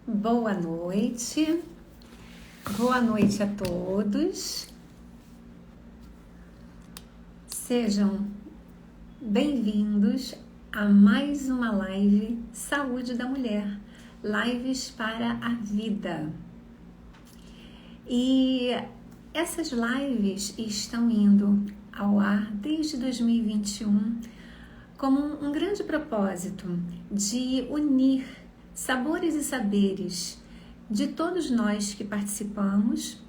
Boa noite. Boa noite a todos. Sejam bem-vindos a mais uma live Saúde da Mulher, lives para a vida. E essas lives estão indo ao ar desde 2021 como um grande propósito de unir sabores e saberes de todos nós que participamos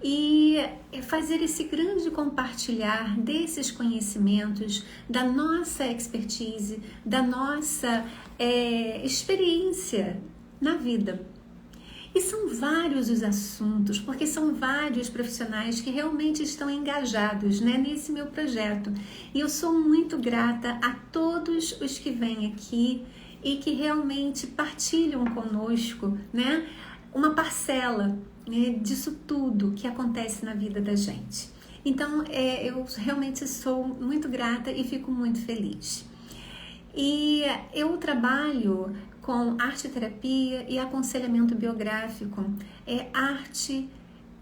e fazer esse grande compartilhar desses conhecimentos, da nossa expertise, da nossa experiência na vida. E são vários os assuntos, porque são vários profissionais que realmente estão engajados, né, nesse meu projeto. E eu sou muito grata a todos os que vêm aqui e que realmente partilham conosco, né, uma parcela, né, disso tudo que acontece na vida da gente. Então, eu realmente sou muito grata e fico muito feliz. E eu trabalho com arte-terapia e aconselhamento biográfico, arte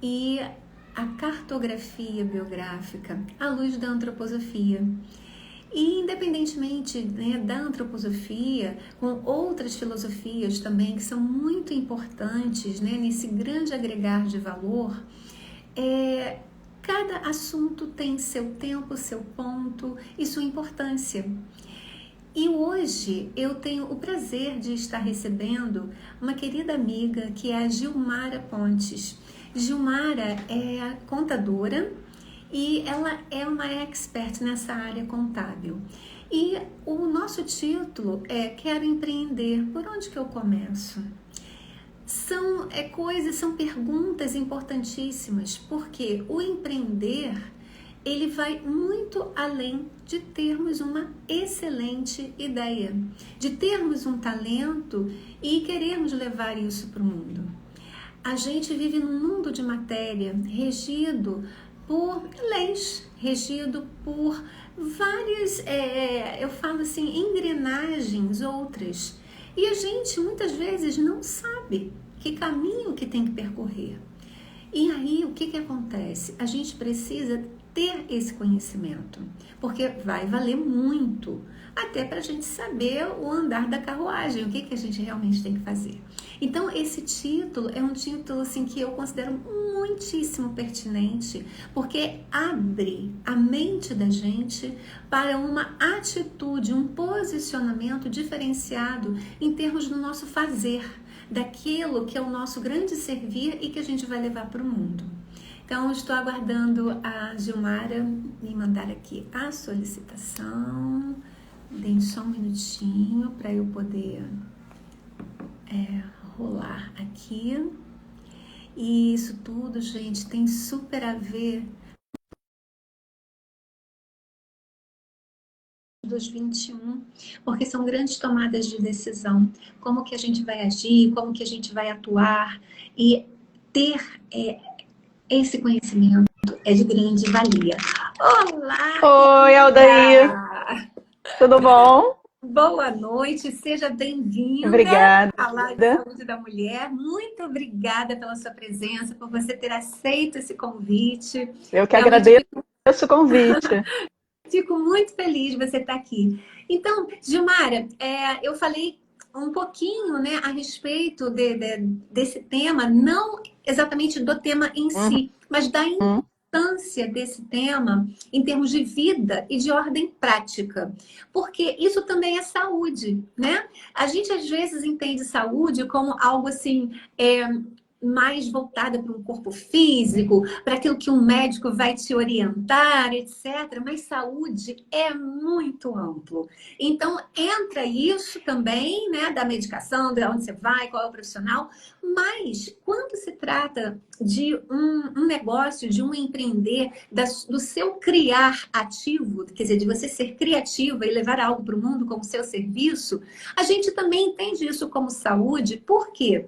e a cartografia biográfica à luz da antroposofia. E independentemente, né, da antroposofia, com outras filosofias também que são muito importantes, né, nesse grande agregar de valor, cada assunto tem seu tempo, seu ponto e sua importância. E hoje eu tenho o prazer de estar recebendo uma querida amiga que é a Gilmara Pontes. Gilmara é contadora e ela é uma expert nessa área contábil. E o nosso título é Quero Empreender, por onde que eu começo? São perguntas importantíssimas, porque o empreender, ele vai muito além de termos uma excelente ideia, de termos um talento e querermos levar isso para o mundo. A gente vive num mundo de matéria regido por leis, regido por várias, eu falo assim, engrenagens outras. E a gente muitas vezes não sabe que caminho que tem que percorrer. E aí, o que acontece? A gente precisa ter esse conhecimento, porque vai valer muito, até para a gente saber o andar da carruagem, o que a gente realmente tem que fazer. Então, esse título é um título assim, que eu considero muitíssimo pertinente, porque abre a mente da gente para uma atitude, um posicionamento diferenciado em termos do nosso fazer, daquilo que é o nosso grande servir e que a gente vai levar para o mundo. Então, estou aguardando a Gilmara me mandar aqui a solicitação. Deem só um minutinho para eu poder rolar aqui. E isso tudo, gente, tem super a ver dos 21, porque são grandes tomadas de decisão. Como que a gente vai agir, como que a gente vai atuar e ter esse conhecimento é de grande valia. Olá! Oi, Aldair! Tudo bom? Boa noite, seja bem-vinda Obrigada. à Live Saúde da Mulher. Muito obrigada pela sua presença, por você ter aceito esse convite. Eu que agradeço o convite. Fico muito feliz de você estar aqui. Então, Gilmara, eu falei um pouquinho, né, a respeito desse tema, não exatamente do tema em si, mas da importância desse tema em termos de vida e de ordem prática. Porque isso também é saúde, né? A gente às vezes entende saúde como algo assim, mais voltada para um corpo físico, para aquilo que um médico vai te orientar, etc. Mas saúde é muito amplo. Então, entra isso também, né, da medicação, de onde você vai, qual é o profissional. Mas, quando se trata de um negócio, de um empreender, do seu criar ativo, quer dizer, de você ser criativa e levar algo para o mundo como seu serviço, a gente também entende isso como saúde. Por quê?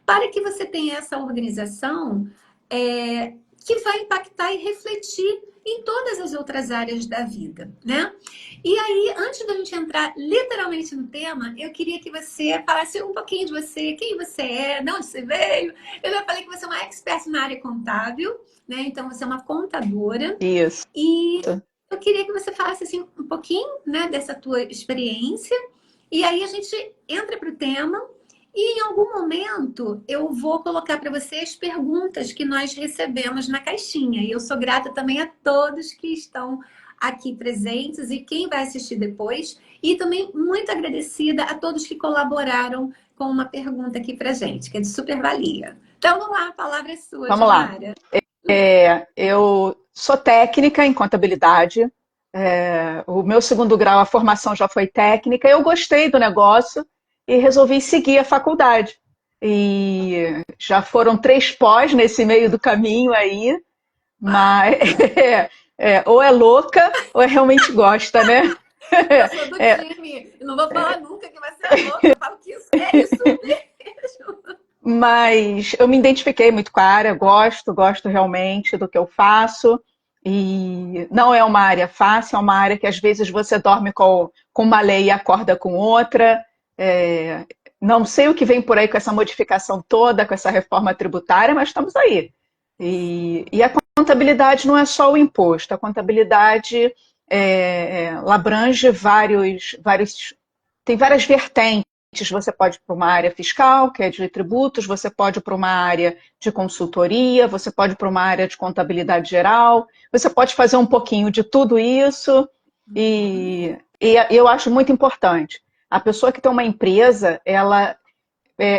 Para que você tenha essa organização que vai impactar e refletir em todas as outras áreas da vida, né? E aí, antes da gente entrar literalmente no tema, eu queria que você falasse um pouquinho de você, quem você é, de onde você veio. Eu já falei que você é uma expert na área contábil, né? Então, você é uma contadora. Isso. E eu queria que você falasse assim, um pouquinho, né, dessa tua experiência. E aí a gente entra para o tema. E em algum momento eu vou colocar para você as perguntas que nós recebemos na caixinha. E eu sou grata também a todos que estão aqui presentes e quem vai assistir depois. E também muito agradecida a todos que colaboraram com uma pergunta aqui para gente, que é de super valia. Então vamos lá, a palavra é sua, Vamos lá. Gilmara. Eu sou técnica em contabilidade. O meu segundo grau, a formação já foi técnica. Eu gostei do negócio e resolvi seguir a faculdade. E já foram 3 pós nesse meio do caminho aí, mas ou é louca ou é realmente gosta, né? Eu sou do time. Eu não vou falar nunca que vai ser louca. Eu falo que isso é isso mesmo. Mas eu me identifiquei muito com a área, gosto realmente do que eu faço. E não é uma área fácil, é uma área que às vezes você dorme com uma lei e acorda com outra. Não sei o que vem por aí com essa modificação toda, com essa reforma tributária, mas estamos aí. E a contabilidade não é só o imposto, a contabilidade ela abrange tem várias vertentes. Você pode ir para uma área fiscal, que é de tributos, você pode ir para uma área de consultoria, você pode ir para uma área de contabilidade geral, você pode fazer um pouquinho de tudo isso, e eu acho muito importante. A pessoa que tem uma empresa,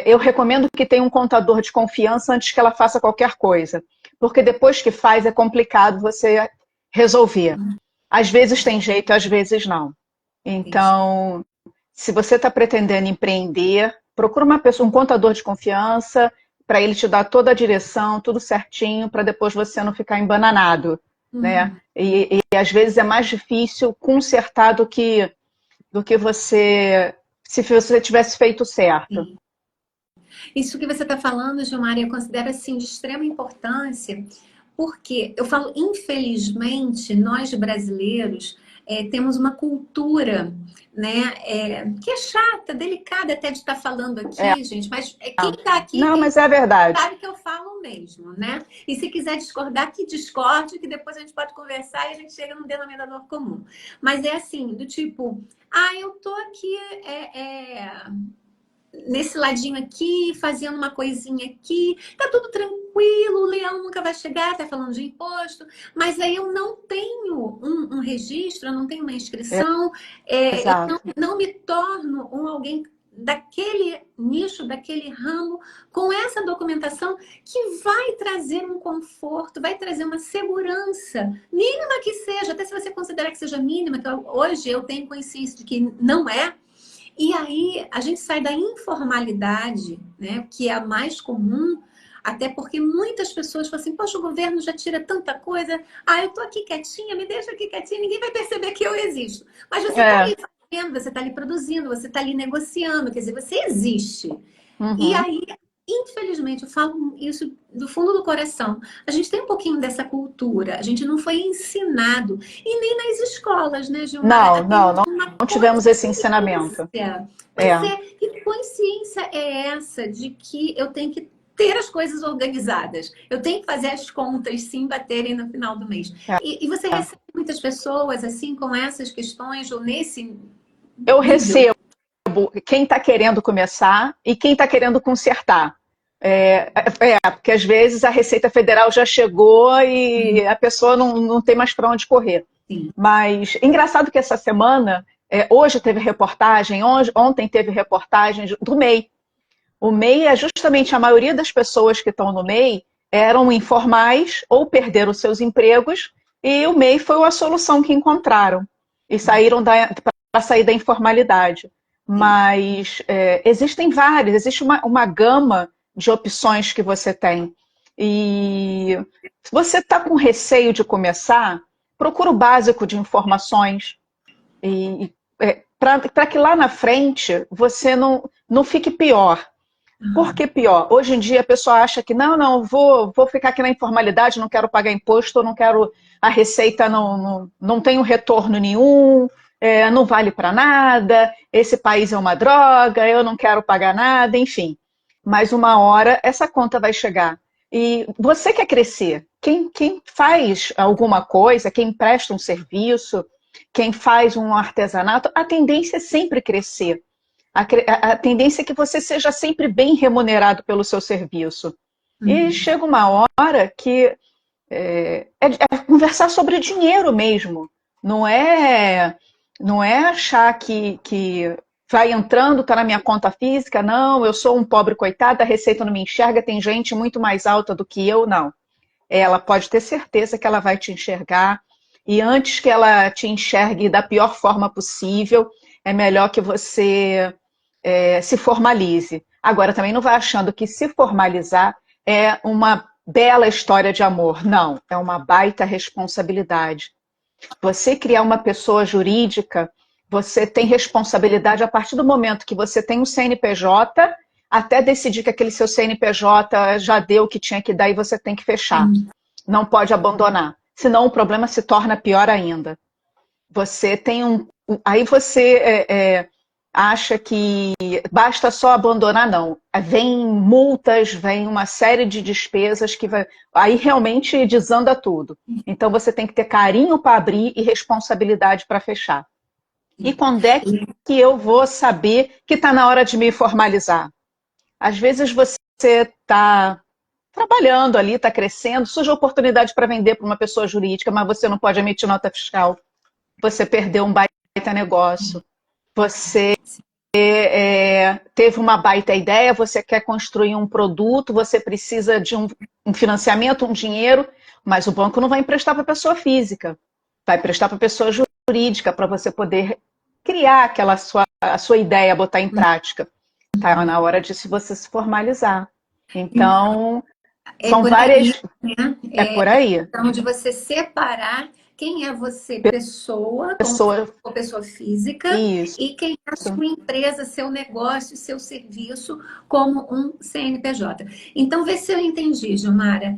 eu recomendo que tenha um contador de confiança antes que ela faça qualquer coisa, porque depois que faz é complicado você resolver. Às vezes tem jeito, às vezes não. Então, se você está pretendendo empreender, procura um contador de confiança, para ele te dar toda a direção, tudo certinho, para depois você não ficar embananado, né? E às vezes é mais difícil consertar do que se você tivesse feito certo. Sim. Isso que você está falando, Gilmar, eu considero assim de extrema importância, porque eu falo, infelizmente, nós brasileiros temos uma cultura, né, que é chata, delicada até de estar falando aqui, gente, mas quem está aqui, não, mas é verdade. sabe que eu falo mesmo, né? E se quiser discordar, que discorde, que depois a gente pode conversar e a gente chega num denominador comum. Mas é assim, do tipo, eu tô aqui nesse ladinho aqui, fazendo uma coisinha aqui, tá tudo tranquilo, o leão nunca vai chegar, tá falando de imposto, mas aí eu não tenho um registro, eu não tenho uma inscrição, eu não me torno alguém daquele nicho, daquele ramo, com essa documentação que vai trazer um conforto, vai trazer uma segurança, mínima que seja, até se você considerar que seja mínima, que hoje eu tenho consciência de que não é. E aí a gente sai da informalidade, né, que é a mais comum, até porque muitas pessoas falam assim, poxa, o governo já tira tanta coisa, eu tô aqui quietinha, me deixa aqui quietinha, ninguém vai perceber que eu existo. Mas você tá ali fazendo, você tá ali produzindo, você tá ali negociando, quer dizer, você existe. E aí, infelizmente, eu falo isso do fundo do coração, a gente tem um pouquinho dessa cultura, a gente não foi ensinado, e nem nas escolas, né, Gilmar? Não tivemos esse ensinamento. Mas que consciência é essa de que eu tenho que ter as coisas organizadas? Eu tenho que fazer as contas, sim, baterem no final do mês. E você recebe muitas pessoas, assim, com essas questões, ou nesse... Eu recebo quem está querendo começar e quem está querendo consertar. Porque às vezes a Receita Federal já chegou e a pessoa não tem mais para onde correr. Sim. Mas engraçado que essa semana, hoje teve reportagem, ontem teve reportagem do MEI. O MEI é justamente a maioria das pessoas que estão no MEI eram informais ou perderam seus empregos e o MEI foi a solução que encontraram e saíram para sair da informalidade. Mas existem vários, existe uma gama de opções que você tem. E se você está com receio de começar, procura o básico de informações para que lá na frente você não fique pior. Por que pior? Hoje em dia a pessoa acha que não, vou ficar aqui na informalidade, não quero pagar imposto, não quero, a receita não tem um retorno nenhum, não vale para nada, esse país é uma droga, eu não quero pagar nada, enfim. Mas uma hora essa conta vai chegar. E você quer crescer. Quem faz alguma coisa, quem presta um serviço, quem faz um artesanato, a tendência é sempre crescer. A tendência é que você seja sempre bem remunerado pelo seu serviço. E Uhum. chega uma hora que é conversar sobre dinheiro mesmo. Não é, não é achar que vai entrando, está na minha conta física, não, eu sou um pobre coitado, a receita não me enxerga, tem gente muito mais alta do que eu, não. Ela pode ter certeza que ela vai te enxergar, e antes que ela te enxergue da pior forma possível, é melhor que você se formalize. Agora, também não vai achando que se formalizar é uma bela história de amor. Não, é uma baita responsabilidade. Você criar uma pessoa jurídica, você tem responsabilidade a partir do momento que você tem um CNPJ, até decidir que aquele seu CNPJ já deu o que tinha que dar e você tem que fechar. Sim. Não pode abandonar. Senão o problema se torna pior ainda. Você tem Aí você acha que basta só abandonar, não. Vem multas, vem uma série de despesas que vai. Aí realmente desanda tudo. Então você tem que ter carinho para abrir e responsabilidade para fechar. E quando é que eu vou saber que está na hora de me formalizar? Às vezes você está trabalhando ali, está crescendo, surge a oportunidade para vender para uma pessoa jurídica, mas você não pode emitir nota fiscal. Você perdeu um baita negócio. Você teve uma baita ideia, você quer construir um produto, você precisa de um financiamento, um dinheiro, mas o banco não vai emprestar para a pessoa física, vai emprestar para a pessoa jurídica, para você poder criar a sua ideia, botar em prática. Está na hora de você se formalizar. Então, É são por aí, várias. né? É por aí. Então, de você separar quem é você, pessoa, como Pessoa. pessoa física, Isso. e quem é a sua empresa, seu negócio, seu serviço, como um CNPJ. Então, vê se eu entendi, Gilmara.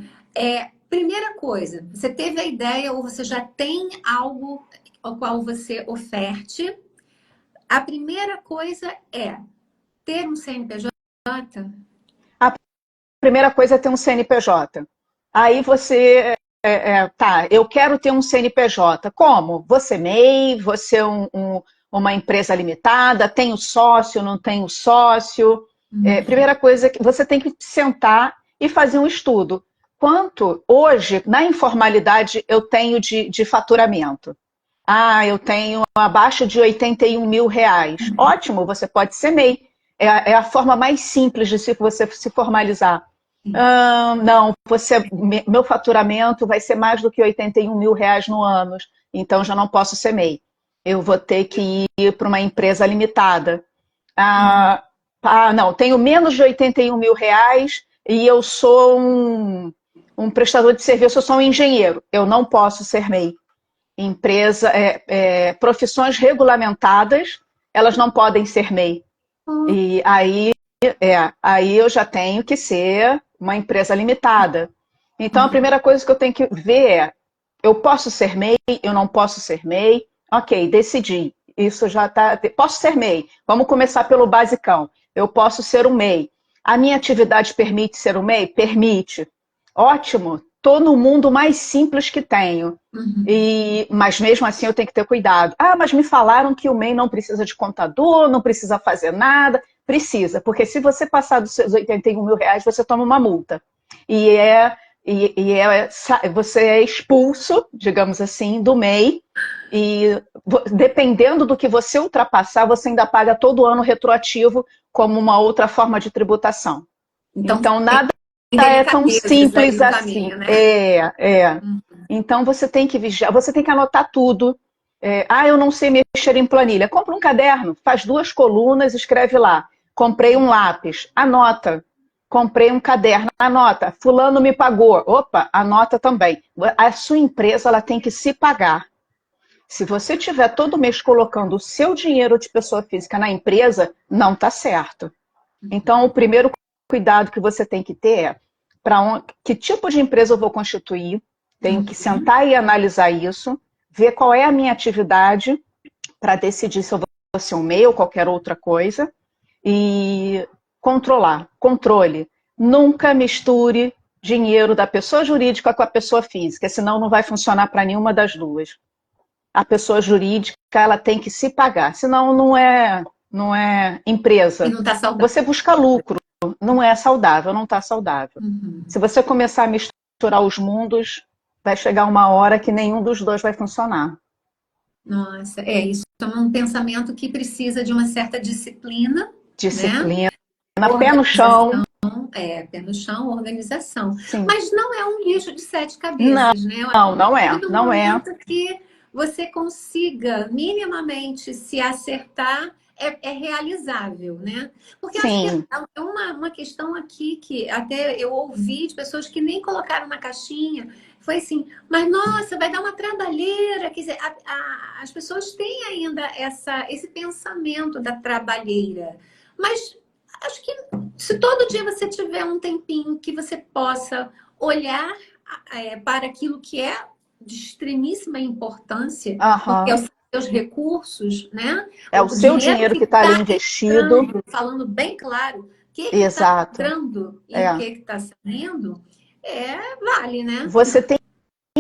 Primeira coisa, você teve a ideia ou você já tem algo ao qual você oferte. A primeira coisa é ter um CNPJ. A primeira coisa é ter um CNPJ. Aí você, tá, eu quero ter um CNPJ. Como? Você MEI, você uma empresa limitada, tem o sócio, não tem o sócio. Primeira coisa, que você tem que sentar e fazer um estudo. Quanto hoje, na informalidade, eu tenho de faturamento? Ah, eu tenho abaixo de R$ 81.000. Ótimo, você pode ser MEI. É a forma mais simples de você se formalizar. Não, meu faturamento vai ser mais do que R$ 81.000 no ano, então já não posso ser MEI. Eu vou ter que ir para uma empresa limitada. Não, tenho menos de R$ 81.000 e eu sou um prestador de serviço, eu sou um engenheiro. Eu não posso ser MEI. Profissões regulamentadas, elas não podem ser MEI. E aí eu já tenho que ser uma empresa limitada. Então, a primeira coisa que eu tenho que ver é, eu posso ser MEI, eu não posso ser MEI? Ok, decidi. Isso já está... Posso ser MEI. Vamos começar pelo basicão. Eu posso ser um MEI. A minha atividade permite ser um MEI? Permite. Ótimo. Estou no mundo mais simples que tenho. Mas mesmo assim eu tenho que ter cuidado. Ah, mas me falaram que o MEI não precisa de contador, não precisa fazer nada. Precisa, porque se você passar dos seus R$ 81.000, você toma uma multa. Você é expulso, digamos assim, do MEI. E dependendo do que você ultrapassar, você ainda paga todo ano retroativo como uma outra forma de tributação. Então nada é tão simples assim. Caminho, né? Então você tem que vigiar, você tem que anotar tudo. Eu não sei mexer em planilha. Compra um caderno, faz 2 colunas, escreve lá. Comprei um lápis, anota. Comprei um caderno, anota. Fulano me pagou. Opa, anota também. A sua empresa ela tem que se pagar. Se você tiver todo mês colocando o seu dinheiro de pessoa física na empresa, não está certo. Então, o primeiro cuidado que você tem que ter é que tipo de empresa eu vou constituir, tenho que sentar e analisar isso, ver qual é a minha atividade para decidir se eu vou ser um MEI ou qualquer outra coisa, e controle. Nunca misture dinheiro da pessoa jurídica com a pessoa física, senão não vai funcionar para nenhuma das duas. A pessoa jurídica ela tem que se pagar, senão não é empresa. E não está saudável. Você busca lucro, não é saudável, não está saudável. Se você começar a misturar os mundos, vai chegar uma hora que nenhum dos dois vai funcionar. Nossa, isso é um pensamento que precisa de uma certa disciplina. Disciplina, né? Pé no chão. Pé no chão, organização. Sim. Mas não é um bicho de 7 cabeças, né? Não é. Não é. Que você consiga minimamente se acertar, é realizável, né? Porque Sim. acho que é uma questão aqui que até eu ouvi de pessoas que nem colocaram na caixinha. Foi assim, mas nossa, vai dar uma trabalheira. Quer dizer, as pessoas têm ainda esse pensamento da trabalheira. Mas acho que se todo dia você tiver um tempinho que você possa olhar para aquilo que é de extremíssima importância, porque é os seus recursos, né? É o seu dinheiro que está ali investido. Falando bem claro, o que está entrando e o que está saindo, vale, né? Você tem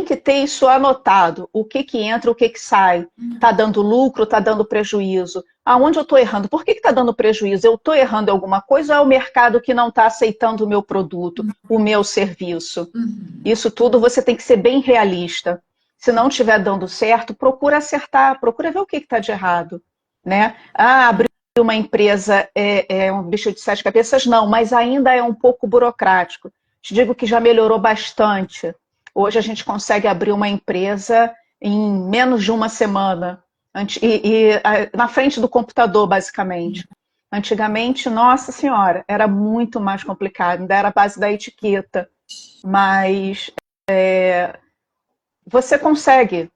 que ter isso anotado. O que entra, o que sai. Está dando lucro, está dando prejuízo. Aonde eu estou errando? Por que está dando prejuízo? Eu estou errando em alguma coisa ou é o mercado que não está aceitando o meu produto, o meu serviço? Isso tudo você tem que ser bem realista. Se não estiver dando certo, procura acertar, procura ver o que está de errado. Né? Abrir uma empresa é um bicho de 7 cabeças? Não, mas ainda é um pouco burocrático. Te digo que já melhorou bastante. Hoje a gente consegue abrir uma empresa em menos de uma semana. Na frente do computador, basicamente. Antigamente, nossa senhora, era muito mais complicado. Ainda era a base da etiqueta. Mas você consegue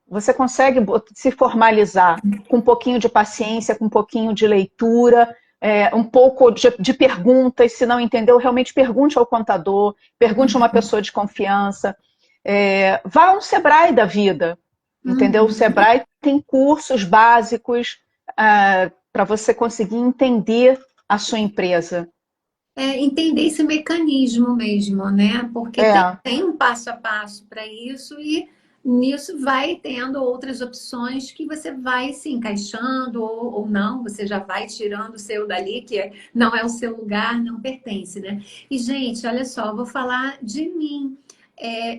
se formalizar com um pouquinho de paciência, com um pouquinho de leitura, um pouco de perguntas. Se não entendeu, realmente pergunte ao contador, pergunte a uma pessoa de confiança. Vá a um Sebrae da vida, entendeu? O Sebrae tem cursos básicos para você conseguir entender a sua empresa. Entender esse mecanismo mesmo, né? Porque tem um passo a passo para isso e nisso vai tendo outras opções que você vai se encaixando ou não, você já vai tirando o seu dali, que não é o seu lugar, não pertence, né? E, gente, olha só, eu vou falar de mim.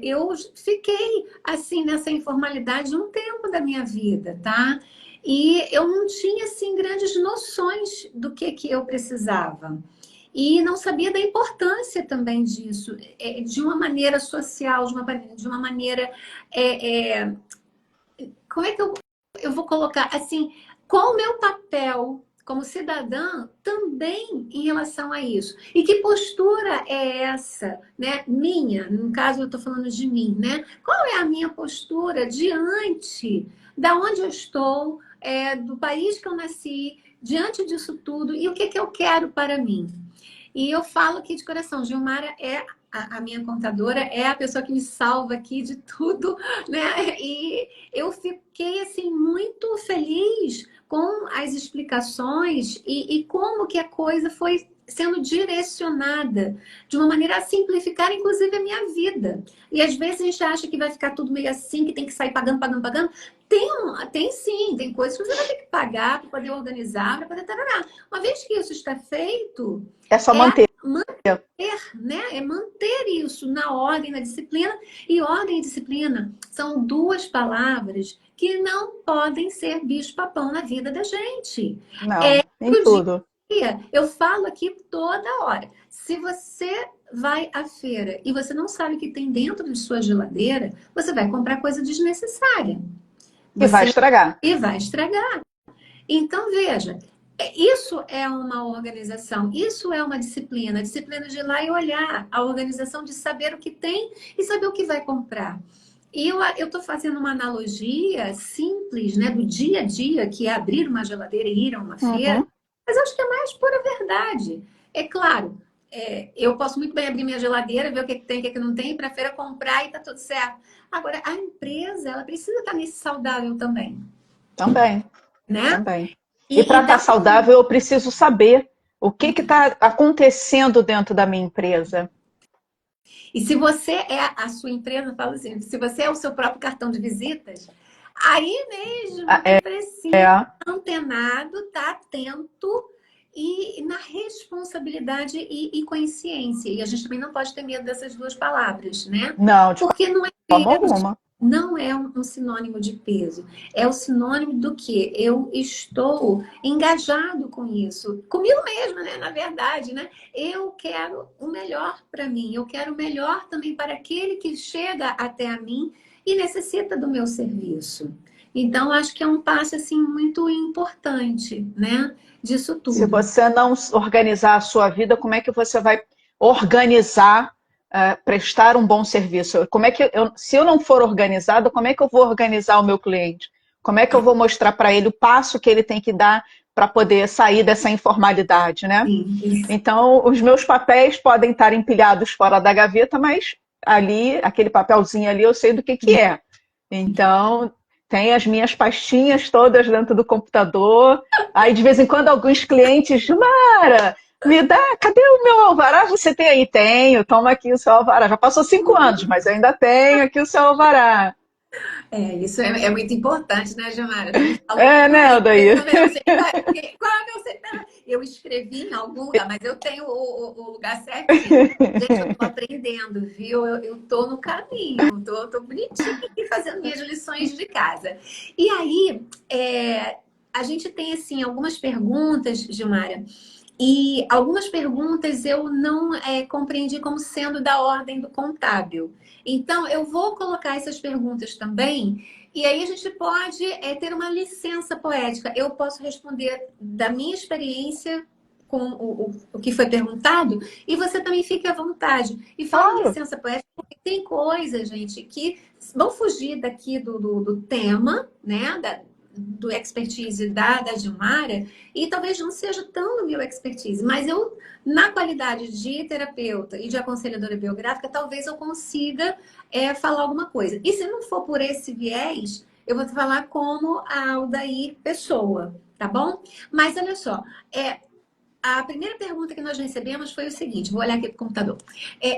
Eu fiquei assim nessa informalidade um tempo da minha vida, tá? E eu não tinha assim grandes noções do que eu precisava. E não sabia da importância também disso, de uma maneira social, de uma maneira... como é que eu vou colocar? Assim, qual o meu papel como cidadã também em relação a isso? E que postura é essa, né? Minha, no caso eu estou falando de mim, né? Qual é a minha postura diante da onde eu estou, do país que eu nasci, diante disso tudo, e o que eu quero para mim? E eu falo aqui de coração, Gilmara é a minha contadora, é a pessoa que me salva aqui de tudo, né? E eu fiquei, assim, muito feliz com as explicações e como que a coisa foi sendo direcionada de uma maneira a simplificar, inclusive, a minha vida. E às vezes a gente acha que vai ficar tudo meio assim, que tem que sair pagando. Tem sim, tem coisas que você vai ter que pagar para poder organizar, para poder tarará. Uma vez que isso está feito... É só manter. Né? É manter isso na ordem, na disciplina. E ordem e disciplina são duas palavras que não podem ser bicho-papão na vida da gente. Não, em tudo. Eu falo aqui toda hora. Se você vai à feira e você não sabe o que tem dentro de sua geladeira, você vai comprar coisa desnecessária. E vai estragar. E vai estragar. Então, veja, isso é uma organização, isso é uma disciplina. A disciplina de ir lá e olhar, a organização de saber o que tem e saber o que vai comprar. E eu estou fazendo uma analogia simples, né, do dia a dia, que é abrir uma geladeira e ir a uma feira, mas acho que é mais pura verdade. É claro, eu posso muito bem abrir minha geladeira, ver o que tem, o que não tem, ir para a feira comprar e tá tudo certo. Agora, a empresa, ela precisa estar nesse saudável também, Também, né? também. E E para estar dá saudável, eu preciso saber o que está acontecendo dentro da minha empresa. E se você é a sua empresa, fala assim, se você é o seu próprio cartão de visitas, aí mesmo que precisa É, estar antenado, estar atento e na responsabilidade e consciência. E a gente também não pode ter medo dessas duas palavras, né? não, de Porque não é forma peso, alguma. não é um sinônimo de peso. É o sinônimo do que eu estou engajado com isso, comigo mesma, né? Na verdade, né? Eu quero o melhor para mim, eu quero o melhor também para aquele que chega até a mim e necessita do meu serviço. Então, acho que é um passo assim muito importante, né? Disso Se tudo. você não organizar a sua vida, como é que você vai organizar, prestar um bom serviço? Como é que se eu não for organizada, como é que eu vou organizar o meu cliente? Como é que eu vou mostrar para ele o passo que ele tem que dar para poder sair dessa informalidade, né? Sim, isso. Então, os meus papéis podem estar empilhados fora da gaveta, mas ali, aquele papelzinho ali, eu sei do que é. Então, tem as minhas pastinhas todas dentro do computador. Aí, de vez em quando, alguns clientes, Mara, me dá, cadê o meu alvará? Você tem aí? Tenho, toma aqui o seu alvará. Já passou 5 anos, mas eu ainda tenho aqui o seu alvará. Isso é muito importante, né, Gilmara? Eu também falo É, muito né, isso. Aldair? Precisa ver o CPF. Qual é o meu CPF? Eu escrevi em algum lugar, mas eu tenho o lugar certinho. Gente, eu tô aprendendo, viu? Eu tô no caminho, tô bonitinho aqui fazendo minhas lições de casa. E aí, a gente tem, assim, algumas perguntas, Gilmara, e algumas perguntas eu não compreendi como sendo da ordem do contábil. Então, eu vou colocar essas perguntas também, e aí a gente pode ter uma licença poética. Eu posso responder da minha experiência com o que foi perguntado, e você também fique à vontade. E falo Claro. licença poética porque tem coisas, gente, que vão fugir daqui do tema, né? Do expertise da Gilmara, e talvez não seja tão no meu expertise, mas eu, na qualidade de terapeuta e de aconselhadora biográfica, talvez eu consiga falar alguma coisa. E se não for por esse viés, eu vou falar como a Aldair Pessoa, tá bom? Mas olha só, a primeira pergunta que nós recebemos foi o seguinte: vou olhar aqui para o computador.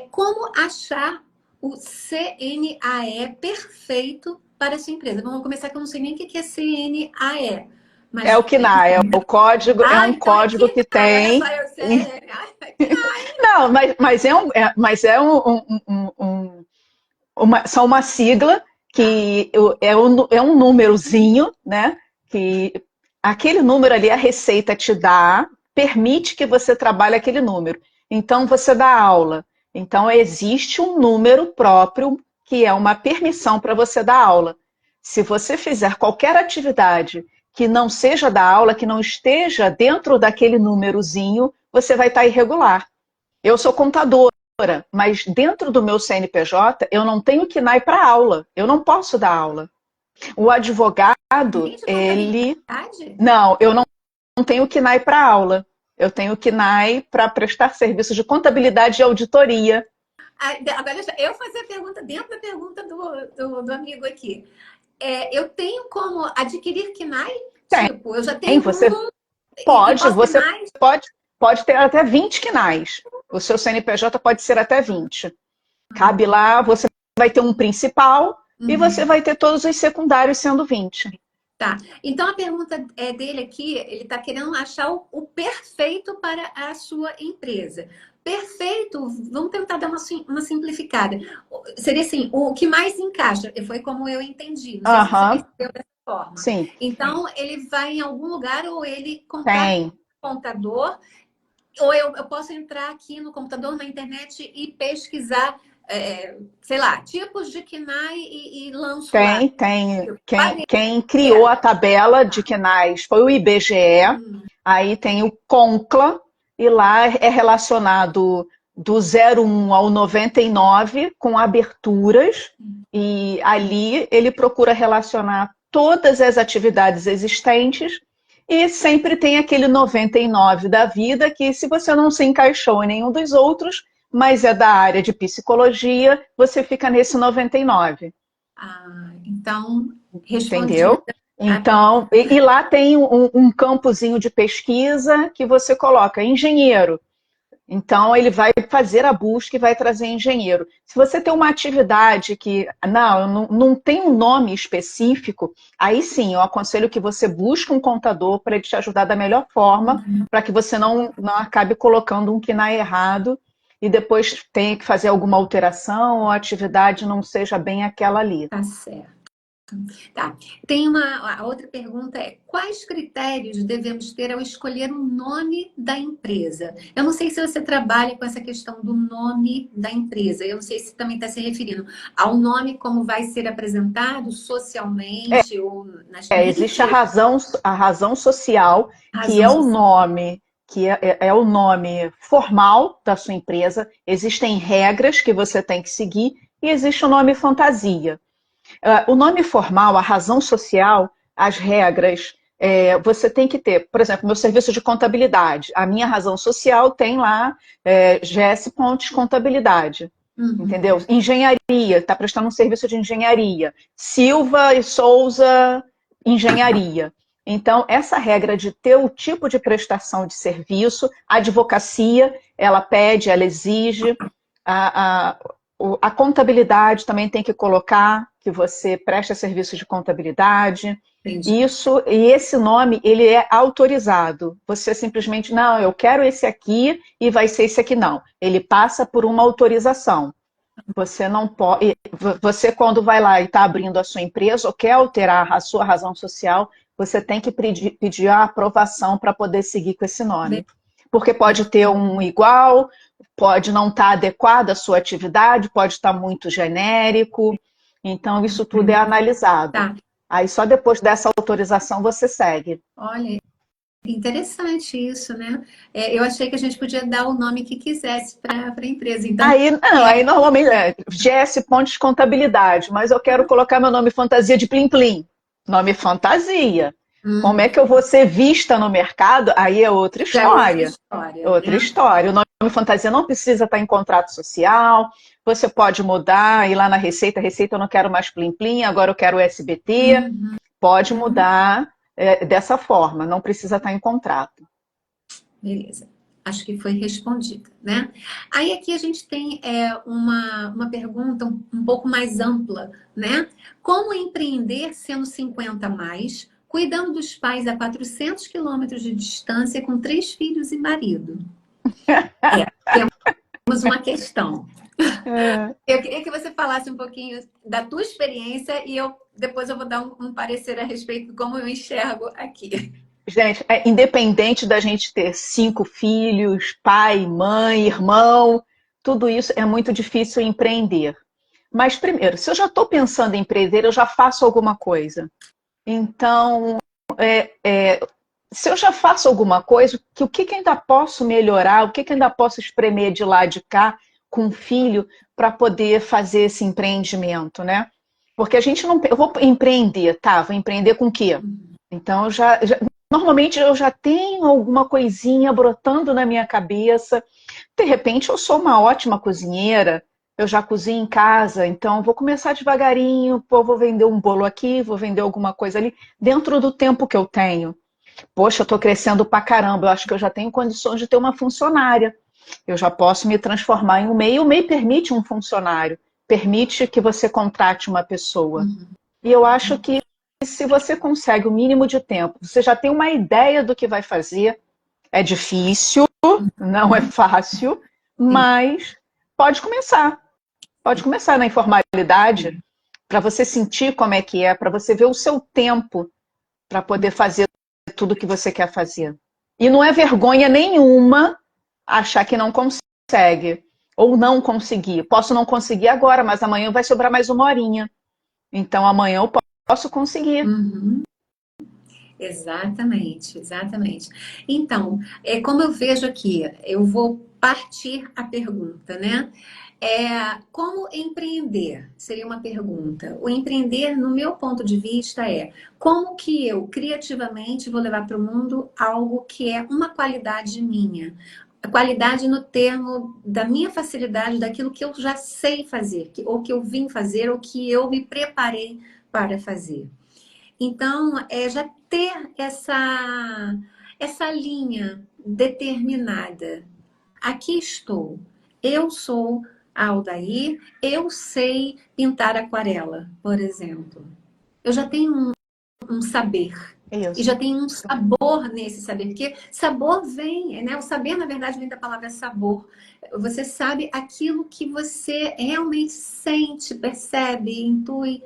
Como achar o CNAE perfeito para a sua empresa? Vamos começar que eu não sei nem o que é CNAE. É Mas o KNAI, é o código, é um então é código que KNAE, olha só, tem. eu sei. KNAE. Não, são uma sigla Tá. que é um númerozinho, né? Que aquele número ali a Receita te dá, permite que você trabalhe aquele número. Então você dá aula. Então existe um número próprio que é uma permissão para você dar aula. Se você fizer qualquer atividade que não seja da aula, que não esteja dentro daquele númerozinho, você vai estar irregular. Eu sou contadora, mas dentro do meu CNPJ eu não tenho KNAI para aula. Eu não posso dar aula. O advogado, Gente, ele. contabilidade? Não, eu não tenho KNAI para aula. Eu tenho KNAI para prestar serviços de contabilidade e auditoria. Agora, deixa eu fazer a pergunta dentro da pergunta do amigo aqui. Eu tenho como adquirir KNAI? Tipo, eu já Tem, tenho um e posso ter você mais? pode, pode ter até 20 KNAIs. O seu CNPJ pode ser até 20. Cabe lá, você vai ter um principal e você Uhum. vai ter todos os secundários sendo 20. Tá. Então a pergunta dele aqui, ele está querendo achar o perfeito para a sua empresa. Perfeito, vamos tentar dar uma simplificada. Seria assim, o que mais encaixa, foi como eu entendi. Não sei se você Aham, percebeu dessa forma. sim, Então, ele vai em algum lugar ou ele contata tem. o contador, ou eu posso entrar aqui no computador, na internet e pesquisar, sei lá, tipos de KNAI e lanço lá. Tem. Vale, Quem criou a tabela de quinais foi o IBGE, aí tem o CONCLA, e lá é relacionado do 01 ao 99 com aberturas, e ali ele procura relacionar todas as atividades existentes E sempre tem aquele 99 da vida que, se você não se encaixou em nenhum dos outros, mas é da área de psicologia, você fica nesse 99. Ah, então, respondida Entendeu? a Então, e lá tem um campozinho de pesquisa que você coloca engenheiro. Então, ele vai fazer a busca e vai trazer engenheiro. Se você tem uma atividade que não tem um nome específico, aí sim, eu aconselho que você busque um contador para ele te ajudar da melhor forma, para que você não acabe colocando um KNAI errado e depois tenha que fazer alguma alteração ou a atividade não seja bem aquela ali. tá certo. Tá. A outra pergunta é: quais critérios devemos ter ao escolher o nome da empresa? Eu não sei se você trabalha com essa questão do nome da empresa. Eu não sei se também está se referindo ao nome como vai ser apresentado socialmente ou nas Existe mídias. a razão social, que Razão é o social. nome, é o nome formal da sua empresa. Existem regras que você tem que seguir e existe o nome fantasia. O nome formal, a razão social, as regras, você tem que ter. Por exemplo, meu serviço de contabilidade. A minha razão social tem lá GS Pontes Contabilidade. Uhum. Entendeu? Engenharia, está prestando um serviço de engenharia. Silva e Souza, engenharia. Então, essa regra de ter o tipo de prestação de serviço, a advocacia, ela pede, ela exige, a, a contabilidade também tem que colocar que você presta serviço de contabilidade. Entendi. Isso, e esse nome, ele é autorizado. Você simplesmente, não, eu quero esse aqui e vai ser esse aqui, não. Ele passa por uma autorização. Você não pode. Você, quando vai lá e está abrindo a sua empresa ou quer alterar a sua razão social, você tem que pedir a aprovação para poder seguir com esse nome. Porque pode ter um igual, pode não estar adequado à sua atividade, pode estar muito genérico. Então, isso tudo é analisado. Tá. Aí, só depois dessa autorização, você segue. Olha, interessante isso, né? Eu achei que a gente podia dar o nome que quisesse para a empresa. Então, Aí, não, aí normalmente é GS Pontes Contabilidade, mas eu quero colocar meu nome fantasia de Plim Plim. Nome fantasia. Como é que eu vou ser vista no mercado? Aí é outra já é outra história. história, Outra né? história. O nome fantasia não precisa estar em contrato social. Você pode mudar, ir lá na Receita. Receita, eu não quero mais Plim Plim, agora eu quero SBT. Pode mudar dessa forma, não precisa estar em contrato. Beleza. Acho que foi respondida, né? Aí aqui a gente tem uma pergunta um pouco mais ampla, né? Como empreender sendo 50 a mais, cuidando dos pais a 400 quilômetros de distância com 3 filhos e marido? Temos uma questão. Eu queria que você falasse um pouquinho da tua experiência e depois eu vou dar um parecer a respeito de como eu enxergo aqui. Gente, independente da gente ter 5 filhos, pai, mãe, irmão, tudo isso é muito difícil empreender. Mas primeiro, se eu já estou pensando em empreender, eu já faço alguma coisa. Então, se eu já faço alguma coisa, o que ainda posso melhorar, o que ainda posso espremer de lá de cá com o filho para poder fazer esse empreendimento, né? Porque a gente não. Eu vou empreender, tá? Vou empreender com o quê? Então, normalmente eu já tenho alguma coisinha brotando na minha cabeça. De repente, eu sou uma ótima cozinheira, eu já cozinho em casa, então vou começar devagarinho, pô, vou vender um bolo aqui, vou vender alguma coisa ali, dentro do tempo que eu tenho. Poxa, eu estou crescendo pra caramba, eu acho que eu já tenho condições de ter uma funcionária. Eu já posso me transformar em um MEI. O MEI permite um funcionário, permite que você contrate uma pessoa. E eu acho que se você consegue o mínimo de tempo, você já tem uma ideia do que vai fazer, é difícil, não é fácil, mas pode começar. Pode começar na informalidade, para você sentir como é que é, para você ver o seu tempo para poder fazer tudo que você quer fazer. E não é vergonha nenhuma achar que não consegue ou não conseguir. Posso não conseguir agora, mas amanhã vai sobrar mais uma horinha. Então amanhã eu posso conseguir. Uhum. Exatamente, exatamente. Então, como eu vejo aqui, eu vou partir a pergunta, né? Como empreender? Seria uma pergunta. O empreender, no meu ponto de vista, é como que eu criativamente vou levar para o mundo algo que é uma qualidade minha. A qualidade no termo da minha facilidade, daquilo que eu já sei fazer, ou que eu vim fazer, ou que eu me preparei para fazer. Então, já ter essa linha determinada. Aqui estou. Eu sou a Aldair, eu sei pintar aquarela, por exemplo. Eu já tenho um saber. E Isso. já tem um sabor nesse saber, porque sabor vem, né? O saber, na verdade, vem da palavra sabor. Você sabe aquilo que você realmente sente, percebe, intui,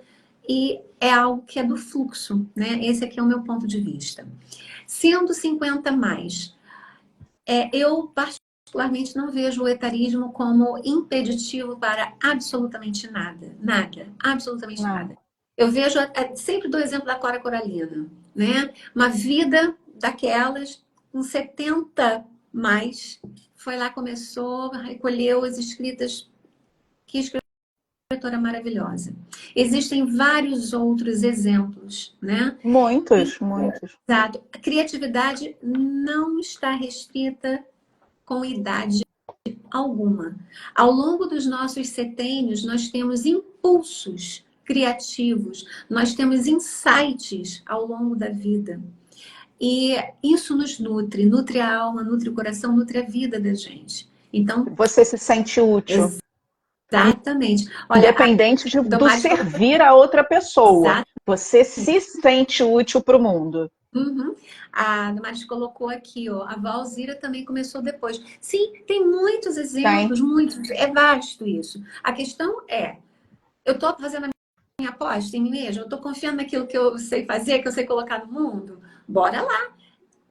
e é algo que é do fluxo, né? Esse aqui é o meu ponto de vista. 150 mais. Eu particularmente não vejo o etarismo como impeditivo para absolutamente nada. Nada, absolutamente Não. nada. Eu vejo, sempre dou exemplo da Cora Coralina, né? Uma vida daquelas, com 70 mais, foi lá, começou, recolheu as escritas, que escritora maravilhosa. Existem vários outros exemplos, né? Muitos, muitos. Exato. A criatividade não está restrita com idade alguma. Ao longo dos nossos setênios, nós temos impulsos criativos, nós temos insights ao longo da vida. E isso nos nutre, nutre a alma, nutre o coração, nutre a vida da gente. Então, Você se sente útil, exatamente. Olha, a independente do Damares falou servir a outra pessoa. exato. Você se sente útil para o mundo. Uhum. A Damares colocou aqui, ó, a Valzira também começou depois. Sim, tem muitos Tem. exemplos, muitos. É vasto isso. A questão é, eu estou fazendo a minha aposta em mim mesma, eu estou confiando naquilo que eu sei fazer, que eu sei colocar no mundo. Bora lá,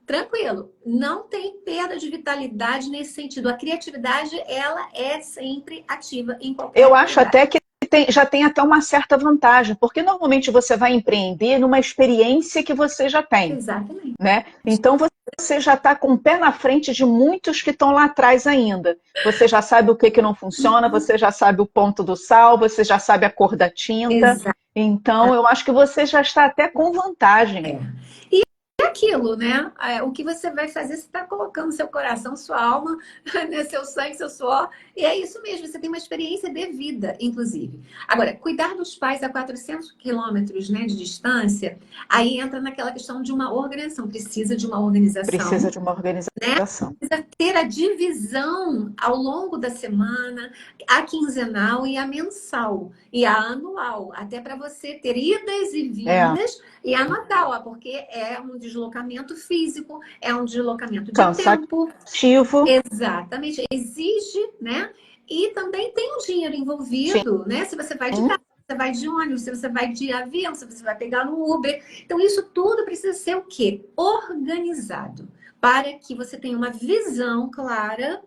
tranquilo. Não tem perda de vitalidade nesse sentido. A criatividade, ela é sempre ativa em Eu qualquer acho lugar. até que já tem até uma certa vantagem, porque normalmente você vai empreender numa experiência que você já tem, Exatamente. né? Então você já está com o pé na frente de muitos que estão lá atrás ainda. Você já sabe o que, que não funciona, você já sabe o ponto do sal, você já sabe a cor da tinta. Exato. Então, eu acho que você já está até com vantagem. É. Aquilo, né? O que você vai fazer, você está colocando seu coração, sua alma, né? Seu sangue, seu suor. E é isso mesmo, você tem uma experiência de vida, inclusive. Agora, cuidar dos pais a 400 quilômetros, né, de distância, aí entra naquela questão de uma organização. Precisa de uma Precisa organização, de uma né? organização. Precisa ter a divisão ao longo da semana, a quinzenal e a mensal, e a anual, até para você ter idas e É, vindas, e a natal, porque é um deslocamento físico, é um deslocamento de tempo. cansativo. Exatamente, exige, né? E também tem um dinheiro Sim. envolvido, né? Se você vai de carro, se você vai de ônibus, se você vai de avião, se você vai pegar no Uber. Então, isso tudo precisa ser o quê? Organizado, para que você tenha uma visão clara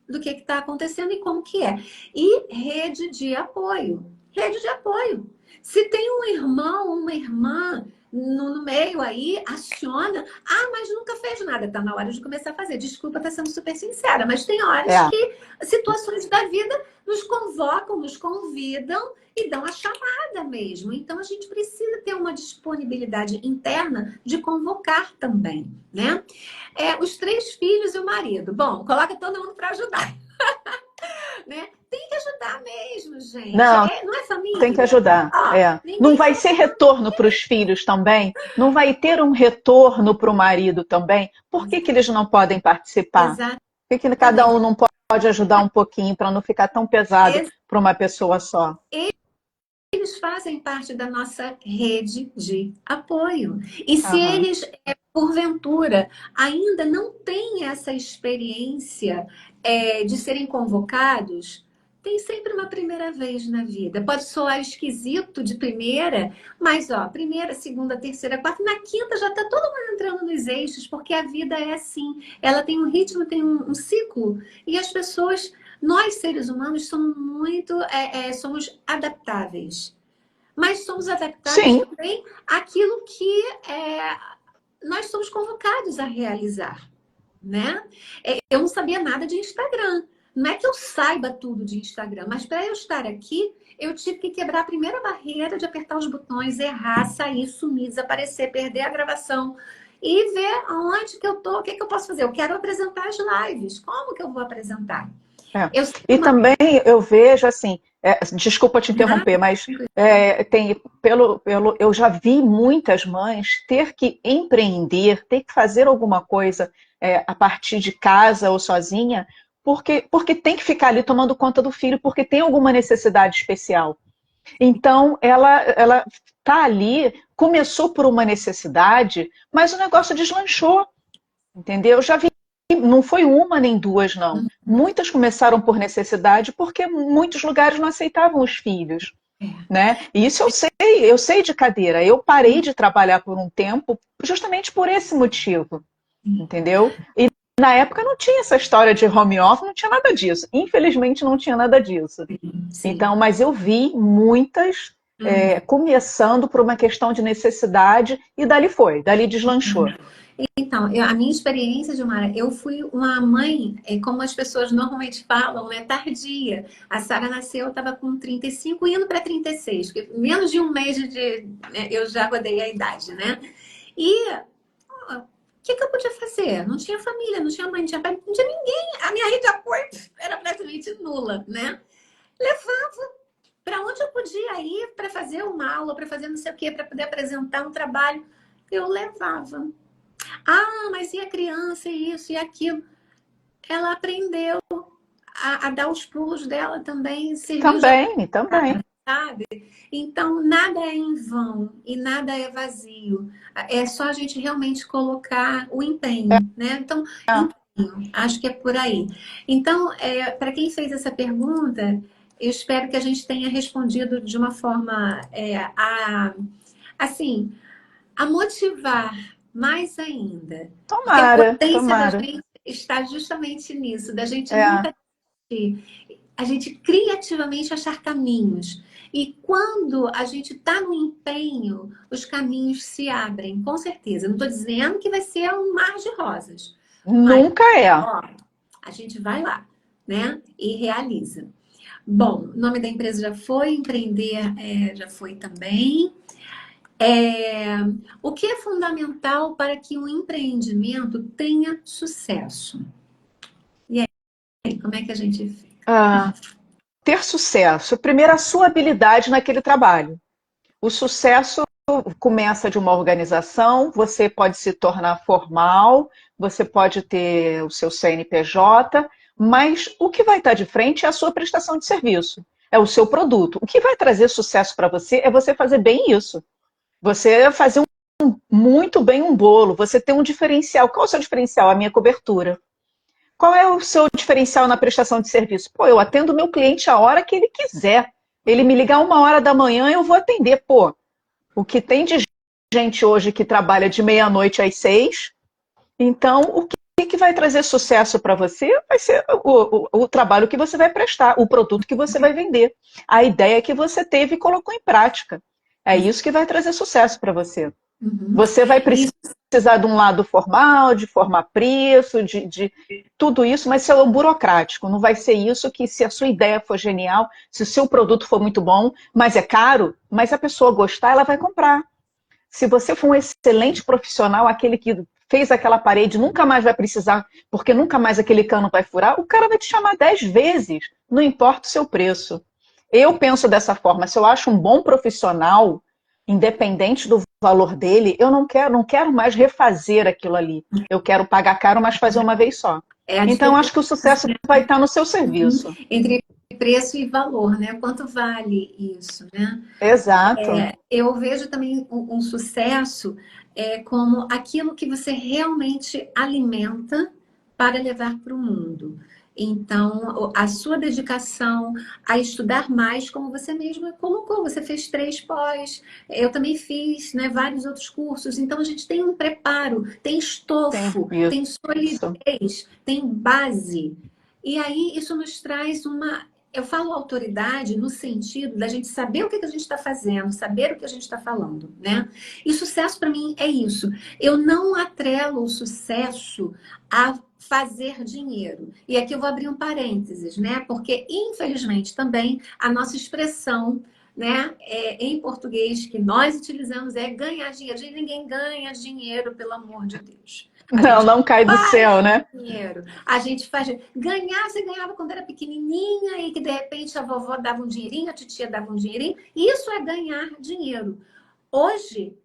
do que está acontecendo e como que é. E rede de apoio. Rede de apoio. Se tem um irmão, uma irmã no meio aí, aciona. Ah, mas nunca fez nada. Tá na hora de começar a fazer. Desculpa, tá sendo super sincera, mas tem horas É. que situações da vida nos convocam, nos convidam e dão a chamada mesmo. Então a gente precisa ter uma disponibilidade interna de convocar também, né? Os 3 filhos e o marido. Bom, coloca todo mundo para ajudar. Né? Tem que ajudar mesmo, gente. Não, Não é tem que família? ajudar. Ó, É. Não ninguém vai fala ser retorno para os filhos também? Não vai ter um retorno para o marido também? Por que, que eles não podem participar? exatamente. Por que, que cada um não pode ajudar um pouquinho para não ficar tão pesado para uma pessoa só? Eles fazem parte da nossa rede de apoio. E se Aham. eles, porventura, ainda não têm essa experiência de serem convocados, tem sempre uma primeira vez na vida. Pode soar esquisito de primeira, mas ó, primeira, segunda, terceira, quarta, na quinta já está todo mundo entrando nos eixos, porque a vida é assim. Ela tem um ritmo, tem um ciclo, e as pessoas, nós seres humanos, somos muito, somos adaptáveis. Mas somos adaptáveis Sim, também àquilo que nós somos convocados a realizar, né? Eu não sabia nada de Instagram. Não é que eu saiba tudo de Instagram, mas para eu estar aqui, eu tive que quebrar a primeira barreira de apertar os botões, errar, sair, sumir, desaparecer, perder a gravação e ver aonde que eu tô, o que que eu posso fazer. Eu quero apresentar as lives. Como que eu vou apresentar? É. Eu sei E uma também eu vejo assim, desculpa te interromper, nada. mas eu já vi muitas mães ter que empreender, ter que fazer alguma coisa a partir de casa ou sozinha, porque tem que ficar ali tomando conta do filho, porque tem alguma necessidade especial. Então, ela tá ali, começou por uma necessidade, mas o negócio deslanchou, entendeu? Eu já vi, não foi uma nem duas, não. Muitas começaram por necessidade porque muitos lugares não aceitavam os filhos, né? E isso eu sei de cadeira. Eu parei de trabalhar por um tempo justamente por esse motivo, entendeu? E na época não tinha essa história de home office, não tinha nada disso. Infelizmente não tinha nada disso. Sim. Então, mas eu vi muitas começando por uma questão de necessidade e dali deslanchou. Então, a minha experiência, Gilmara, eu fui uma mãe, como as pessoas normalmente falam, né, tardia. A Sara nasceu, eu estava com 35, indo para 36, porque menos de um mês né, eu já rodei a idade, né? E o que eu podia fazer? Não tinha família, não tinha mãe, não tinha pai, não tinha ninguém. A minha rede de apoio era praticamente nula, né? Levava para onde eu podia ir para fazer uma aula, para fazer não sei o quê, para poder apresentar um trabalho, eu levava. Ah, mas e a criança, e isso e aquilo? Ela aprendeu a dar os pulos dela também, serviu já, Também, também. sabe? Então, nada é em vão e nada é vazio. É só a gente realmente colocar o empenho, né? Então, empenho, acho que é por aí. Então, para quem fez essa pergunta, eu espero que a gente tenha respondido de uma forma assim, a motivar mais ainda. Porque a Tomara, potência da tomara. gente está justamente nisso, da gente É, nunca desistir, a gente criativamente achar caminhos. E quando a gente está no empenho, os caminhos se abrem, com certeza. Não estou dizendo que vai ser um mar de rosas, mas nunca é. ó, a gente vai lá, né? E realiza. Bom, o nome da empresa já foi, empreender já foi também. É, o que é fundamental para que um empreendimento tenha sucesso? E aí, como é que a gente fica? Ah, ter sucesso. Primeiro, a sua habilidade naquele trabalho. O sucesso começa de uma organização, você pode se tornar formal, você pode ter o seu CNPJ, mas o que vai estar de frente é a sua prestação de serviço, é o seu produto. O que vai trazer sucesso para você é você fazer bem isso. Você fazer muito bem um bolo, você ter um diferencial. Qual é o seu diferencial? A minha cobertura. Qual é o seu diferencial na prestação de serviço? Pô, eu atendo o meu cliente a hora que ele quiser. Ele me ligar 1 hora da manhã, eu vou atender. Pô, o que tem de gente hoje que trabalha de meia-noite às 6, então o que vai trazer sucesso para você vai ser o trabalho que você vai prestar, o produto que você vai vender, a ideia que você teve e colocou em prática. É isso que vai trazer sucesso para você. Uhum. Você vai Isso, precisar de um lado formal, de formar preço, de tudo isso, mas isso é o burocrático. Não vai ser isso que, se a sua ideia for genial, se o seu produto for muito bom, mas é caro, mas a pessoa gostar, ela vai comprar. Se você for um excelente profissional, aquele que fez aquela parede, nunca mais vai precisar, porque nunca mais aquele cano vai furar, o cara vai te chamar 10 vezes, não importa o seu preço. Eu penso dessa forma, se eu acho um bom profissional, independente do valor dele, eu não quero mais refazer aquilo ali. Eu quero pagar caro, mas fazer uma vez só. é a Então, diferença acho que o sucesso vai estar no seu serviço. entre preço e valor, né? Quanto vale isso, né? Exato. Eu vejo também um sucesso como aquilo que você realmente alimenta para levar para o mundo. Então, a sua dedicação a estudar mais, como você mesma colocou, você fez 3 pós, eu também fiz, né, vários outros cursos. Então, a gente tem um preparo, tem Tem estofo, tem isso. solidez, tem base. E aí, isso nos traz uma. Eu falo autoridade no sentido da gente saber o que a gente está fazendo, saber o que a gente está falando, né? E sucesso para mim é isso. Eu não atrelo o sucesso a fazer dinheiro. E aqui eu vou abrir um parênteses, né? Porque, infelizmente, também a nossa expressão, né, em português que nós utilizamos é ganhar dinheiro. Gente, ninguém ganha dinheiro, pelo amor de Deus. A Não, gente não cai do céu, faz né? dinheiro. A gente faz. Ganhar, você ganhava quando era pequenininha e que de repente a vovó dava um dinheirinho, a titia dava um dinheirinho. Isso é ganhar dinheiro. Hoje,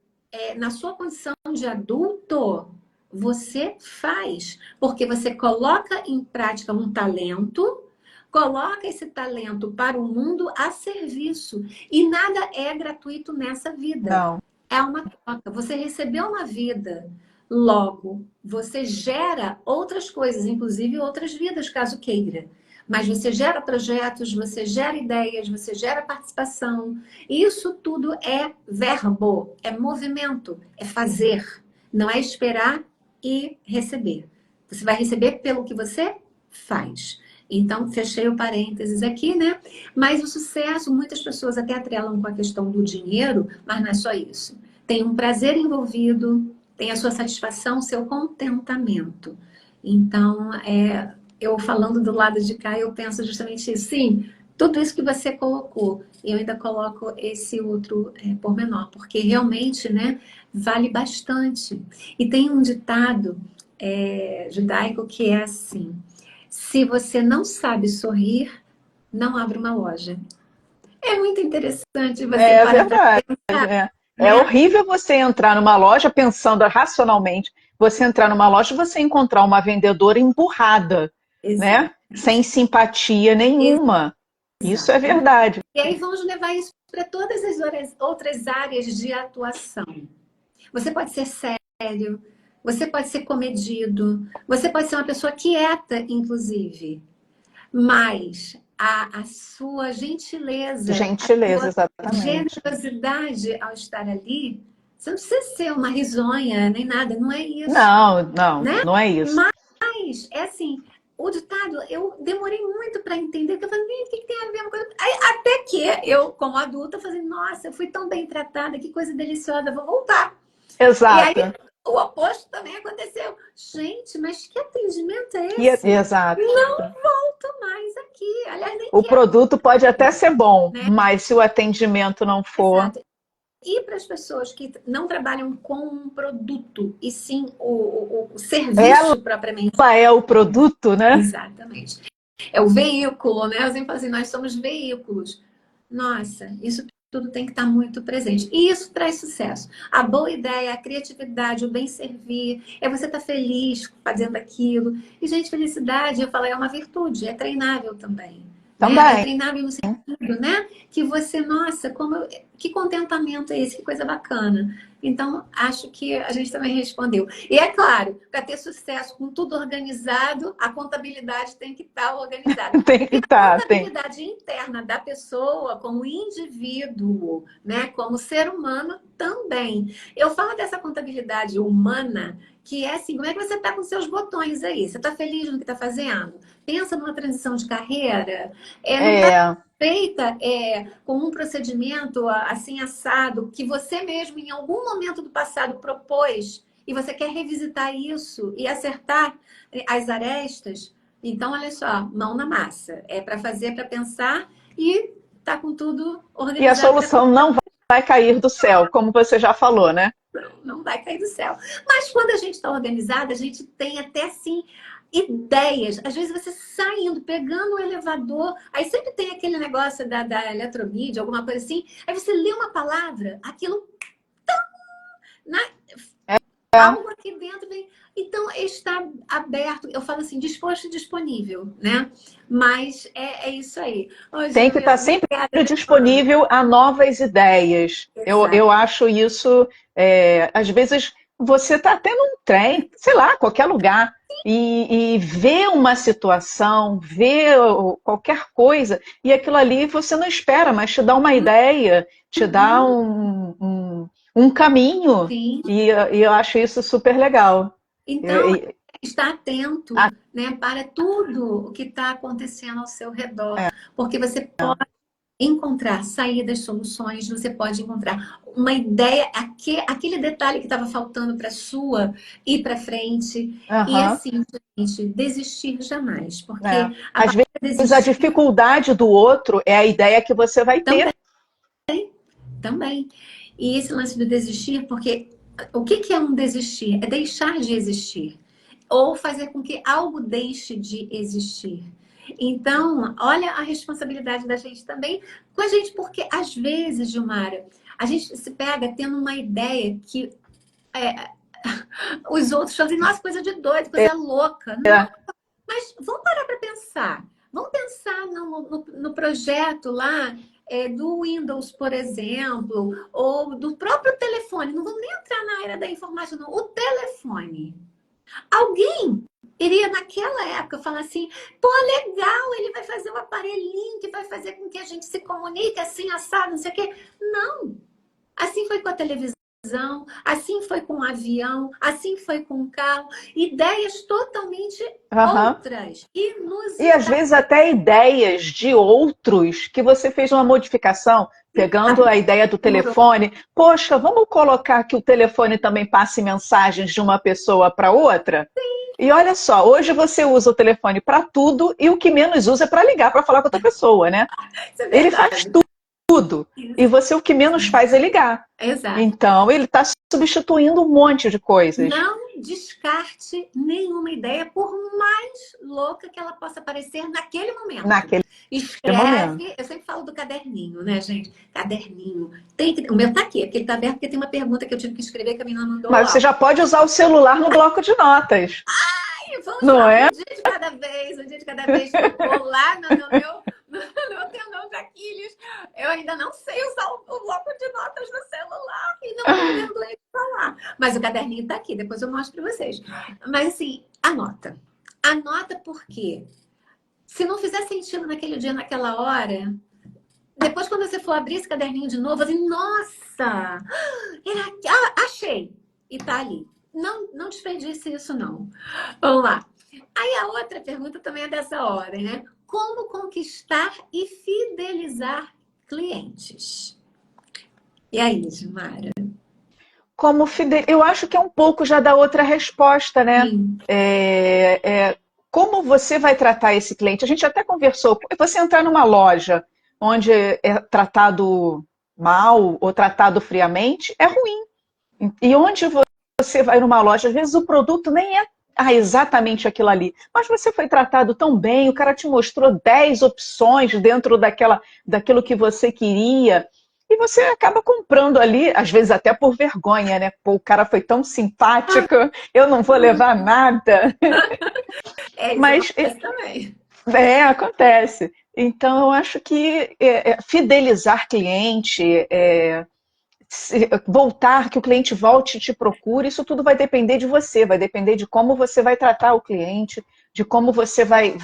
na sua condição de adulto, você faz, porque você coloca em prática um talento, coloca esse talento para o mundo a serviço. E nada é gratuito nessa vida. Não. É uma troca. Você recebeu uma vida, logo, você gera outras coisas, inclusive outras vidas, caso queira. Mas você gera projetos, você gera ideias, você gera participação. Isso tudo é verbo, é movimento, é fazer. Não é esperar e receber. Você vai receber pelo que você faz. Então, fechei o parênteses aqui, né? Mas o sucesso, muitas pessoas até atrelam com a questão do dinheiro, mas não é só isso. Tem um prazer envolvido, tem a sua satisfação, o seu contentamento. Então, eu falando do lado de cá, eu penso justamente isso. Sim, tudo isso que você colocou, eu ainda coloco esse outro pormenor, porque realmente, né, vale bastante. E tem um ditado judaico que é assim: se você não sabe sorrir, não abra uma loja. É muito interessante você É parar para verdade. pensar, É né? horrível você entrar numa loja pensando racionalmente, você entrar numa loja e você encontrar uma vendedora emburrada, né? Sem Exatamente. simpatia nenhuma. Isso é Exatamente. verdade. E aí vamos levar isso para todas as outras áreas de atuação. Você pode ser sério, você pode ser comedido, você pode ser uma pessoa quieta, inclusive. Mas a sua gentileza, a Gentileza, sua exatamente. generosidade ao estar ali, você não precisa ser uma risonha nem nada, não é isso, Não, não, né? não é isso. Mas é assim, o ditado, eu demorei muito para entender, que eu falei, o que tem a ver uma coisa? Aí, até que eu, como adulta, falei, nossa, eu fui tão bem tratada, que coisa deliciosa, vou voltar. E aí Exato. o oposto também aconteceu. Gente, mas que atendimento é esse? Exato. Não volto mais aqui. Aliás, nem O quero, produto pode até ser bom, né? mas se o atendimento não for, Exato. E para as pessoas que não trabalham com um produto, e sim o ela serviço propriamente. é o produto, né? Exatamente. É o veículo, né? Eu sempre falo assim, nós somos veículos. Nossa, isso tudo tem que estar muito presente. E isso traz sucesso. A boa ideia, a criatividade, o bem servir, é você estar feliz fazendo aquilo. E, gente, felicidade, eu falo, é uma virtude, é treinável também. Né? É Também. treinável no sentido, né? Que você, nossa, que contentamento é esse, que coisa bacana. Então, acho que a gente também respondeu. E é claro, para ter sucesso com tudo organizado, a contabilidade tem que estar organizada. Tem que E a estar, tem. contabilidade interna da pessoa, como indivíduo, né, como ser humano também. Eu falo dessa contabilidade humana, que é assim, como é que você está com seus botões aí? Você está feliz no que está fazendo? Pensa numa transição de carreira? Não está É, feita com um procedimento assim assado, que você mesmo em algum momento do passado propôs e você quer revisitar isso e acertar as arestas, então olha só, mão na massa. É para fazer, para pensar e tá com tudo e a organizado para solução não vai cair do céu, como você já falou, né? não vai cair do céu. Mas quando a gente está organizada, a gente tem até assim ideias. Às vezes você saindo, pegando o elevador, aí sempre tem aquele negócio da eletromídia, alguma coisa assim. Aí você lê uma palavra, aquilo na, É, algo aqui dentro vem. Então está aberto, eu falo assim, disposto e disponível, né? Mas é isso aí. Ô, tem que Júlia, estar sempre obrigada. disponível a novas ideias. Eu Exato. acho isso, às vezes, você está até num trem, sei lá, qualquer lugar, e vê uma situação, vê qualquer coisa, e aquilo ali você não espera, mas te dá uma ideia, te dá Uhum. um caminho, Sim. e eu acho isso super legal. Eu- Então, e- está atento, né, para tudo o que está acontecendo ao seu redor, porque você pode encontrar saídas, soluções, você pode encontrar uma ideia, aquele detalhe que estava faltando para sua ir para frente. E Aham. assim, gente, desistir jamais, É. porque a Às palavra vezes a desistir dificuldade do outro é a ideia que você vai ter. também, também. E esse lance do desistir, porque o que que é um desistir? É deixar de existir. Ou fazer com que algo deixe de existir. Então, olha a responsabilidade da gente também com a gente, porque às vezes, Gilmara, a gente se pega tendo uma ideia que os outros falam assim, nossa, coisa de doido, coisa louca. Não, É. mas vamos parar para pensar. Vamos pensar no projeto lá do Windows, por exemplo, ou do próprio telefone. Não vamos nem entrar na área da informática, não. O telefone. Alguém iria naquela época falar assim, pô, legal, ele vai fazer um aparelhinho que vai fazer com que a gente se comunique assim, assado, não sei o quê. Não. Assim foi com a televisão, assim foi com o avião, assim foi com o carro. Ideias totalmente Aham. outras, E às inusitadas. vezes até ideias de outros que você fez uma modificação, pegando a ideia do Aprimorou. telefone. Poxa, vamos colocar que o telefone também passe mensagens de uma pessoa para outra? E olha só, hoje você usa o telefone para tudo e o que menos usa é para ligar, para falar com outra pessoa, né? Isso é Ele faz verdade. tudo e Isso. você o que menos faz é ligar. Exato. Então, ele está substituindo um monte de coisas Não descarte nenhuma ideia, por mais louca que ela possa parecer naquele momento. naquele momento. Escreve, eu sempre falo do caderninho, né, gente? Caderninho. O meu tá aqui, aquele tá aberto porque tem uma pergunta que eu tive que escrever que a menina mandou Mas você lá. já pode usar o celular no bloco de notas, E vamos não lá, é? um dia de cada vez, um dia de cada vez. Vou lá no meu tendão de Aquiles. Eu ainda não sei usar o bloco de notas no celular e não tenho vergonha de falar. Mas o caderninho tá aqui, depois eu mostro para vocês. Mas assim, anota. Anota porque se não fizer sentido naquele dia, naquela hora, depois quando você for abrir esse caderninho de novo, assim, nossa, achei. E tá ali. Não desperdice isso, não. Vamos lá. Aí a outra pergunta também é dessa ordem, né? Como conquistar e fidelizar clientes? E aí, Gilmara? Eu acho que é um pouco já da outra resposta, né? Sim. Como você vai tratar esse cliente? A gente até conversou. Você entrar numa loja onde é tratado mal ou tratado friamente é ruim. E onde você vai numa loja, às vezes o produto nem é exatamente aquilo ali, mas você foi tratado tão bem, o cara te mostrou 10 opções dentro daquilo que você queria, e você acaba comprando ali, às vezes até por vergonha, né? Pô, o cara foi tão simpático, eu não vou levar nada. Isso Mas acontece também. acontece. Então, eu acho que fidelizar cliente, voltar, que o cliente volte e te procure, isso tudo vai depender de você, vai depender de como você vai tratar o cliente, de como você vai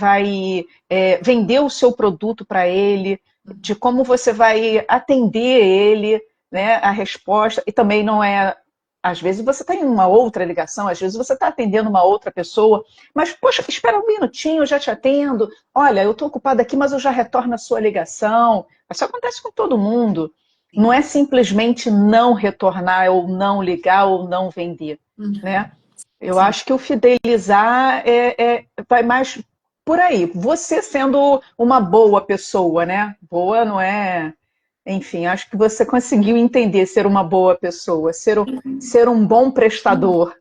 vender o seu produto para ele, de como você vai atender ele, né, a resposta, e também não é. Às vezes você está em uma outra ligação, às vezes você está atendendo uma outra pessoa, mas, poxa, espera um minutinho, eu já te atendo. Olha, eu estou ocupada aqui, mas eu já retorno a sua ligação. Isso acontece com todo mundo. Não Sim. é simplesmente não retornar, ou não ligar, ou não vender, Uhum. né? Eu Sim. acho que o fidelizar vai mais por aí. Você sendo uma boa pessoa, né? Boa não é. Enfim, acho que você conseguiu entender ser uma boa pessoa, ser um bom prestador.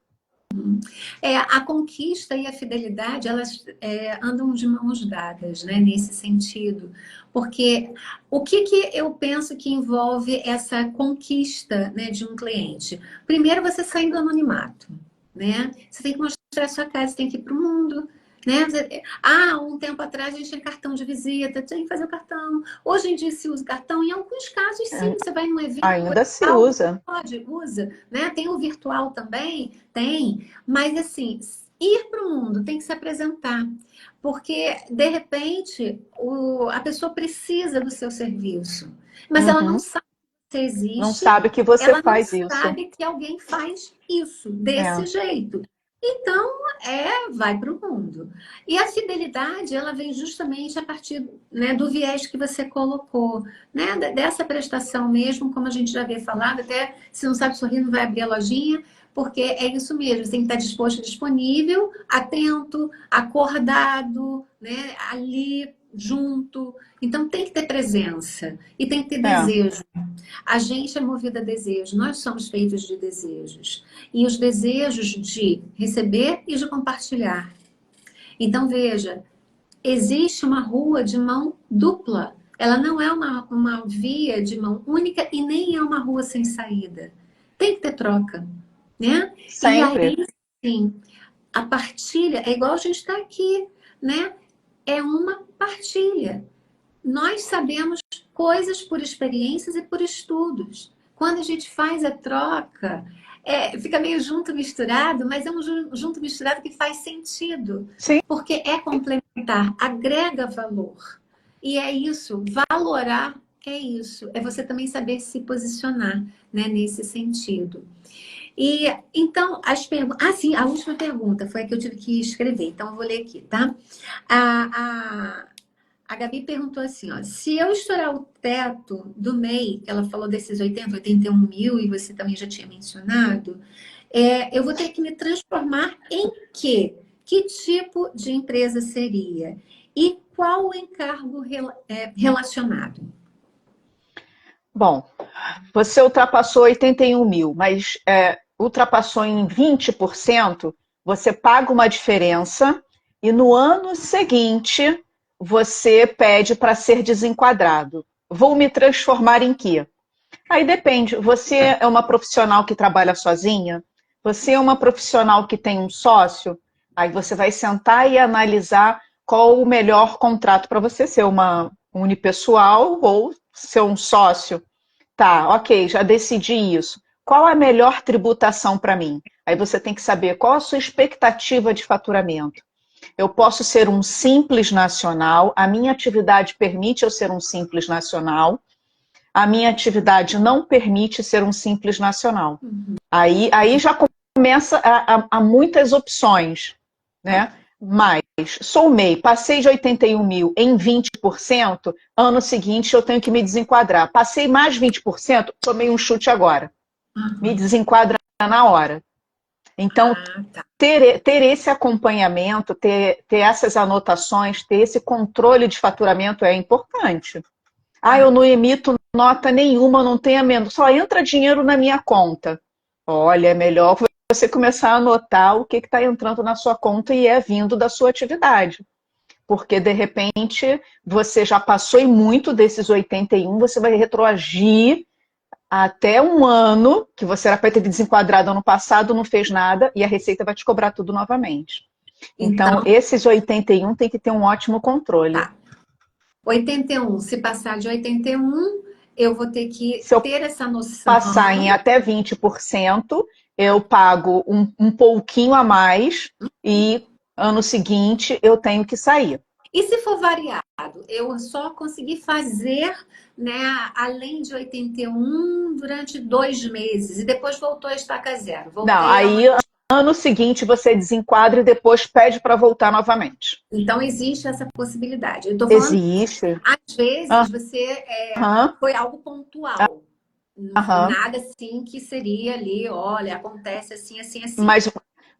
A conquista e a fidelidade, elas andam de mãos dadas, né, nesse sentido. Porque o que, que eu penso que envolve essa conquista, né, de um cliente? Primeiro, você sair do anonimato, né? Você tem que mostrar a sua casa, você tem que ir para o mundo. Né? Um tempo atrás a gente tinha cartão de visita, tinha que fazer o cartão. Hoje em dia se usa cartão, em alguns casos sim, você vai num evento, Ainda se tal, usa. pode, usa, né? Tem o virtual também, tem, mas assim, ir para o mundo tem que se apresentar, porque de repente a pessoa precisa do seu serviço, mas ela não Uhum. sabe que você Não existe, sabe que você ela não faz isso. sabe que alguém faz isso desse É. jeito. Então, vai para o mundo. E a fidelidade, ela vem justamente a partir, né, do viés que você colocou, né, dessa prestação mesmo, como a gente já havia falado, até se não sabe sorrir, não vai abrir a lojinha, porque é isso mesmo, você tem que estar disposto, disponível, atento, acordado, né, ali junto. Então tem que ter presença e tem que ter É, desejo. A gente é movido a desejo, nós somos feitos de desejos. E os desejos de receber e de compartilhar. Então, veja, existe uma rua de mão dupla. Ela não é uma via de mão única e nem é uma rua sem saída. Tem que ter troca, né? E sempre. aí, sim, a partilha é igual a gente está aqui, né? É uma partilha. Nós sabemos coisas por experiências e por estudos. Quando a gente faz a troca, fica meio junto misturado, mas é um junto misturado que faz sentido, Sim. porque é complementar, agrega valor. E é isso, valorar é isso, é você também saber se posicionar, né, nesse sentido. E então, as perguntas. Ah, sim, a última pergunta foi a que eu tive que escrever, então eu vou ler aqui, tá? A, a Gabi perguntou assim, ó, se eu estourar o teto do MEI, ela falou desses 81 mil, e você também já tinha mencionado, eu vou ter que me transformar em quê? Que tipo de empresa seria? E qual o encargo relacionado? Bom, você ultrapassou 81 mil, mas ultrapassou em 20%, você paga uma diferença e no ano seguinte você pede para ser desenquadrado. Vou me transformar em quê? Aí depende. Você é uma profissional que trabalha sozinha? Você é uma profissional que tem um sócio? Aí você vai sentar e analisar qual o melhor contrato para você ser uma unipessoal ou ser um sócio. Tá, ok, já decidi isso. Qual a melhor tributação para mim? Aí você tem que saber qual a sua expectativa de faturamento. Eu posso ser um simples nacional, a minha atividade permite eu ser um simples nacional, a minha atividade não permite ser um simples nacional. Aí já começa a muitas opções, Tá. né? Mas sou MEI, passei de 81 mil em 20%, ano seguinte eu tenho que me desenquadrar. Passei mais 20%, tomei um chute agora. Me Uhum. desenquadra na hora. Então, Ah, tá. ter esse acompanhamento, ter essas anotações, ter esse controle de faturamento é importante. Ah, eu Tá. não emito nota nenhuma, não tenho menos, só entra dinheiro na minha conta. Olha, é melhor você começar a anotar o que está entrando na sua conta e é vindo da sua atividade. Porque, de repente, você já passou em muito desses 81, você vai retroagir até um ano, que você era para ter desenquadrado ano passado, não fez nada, e a Receita vai te cobrar tudo novamente. Então, Então, esses 81 tem que ter um ótimo controle. tá. 81, se passar de 81, eu vou ter que Se eu ter essa noção. passar em até 20%, eu pago um pouquinho a mais e ano seguinte eu tenho que sair. E se for variado, eu só consegui fazer, né, além de 81 durante 2 meses e depois voltou a estaca zero. Não, Voltei a uma. aí ano seguinte você desenquadra e depois pede para voltar novamente. Então existe essa possibilidade. Eu estou falando, Existe. às vezes você Aham, foi algo pontual. Não foi aham. nada assim que seria ali, olha, acontece assim, assim, assim. Mas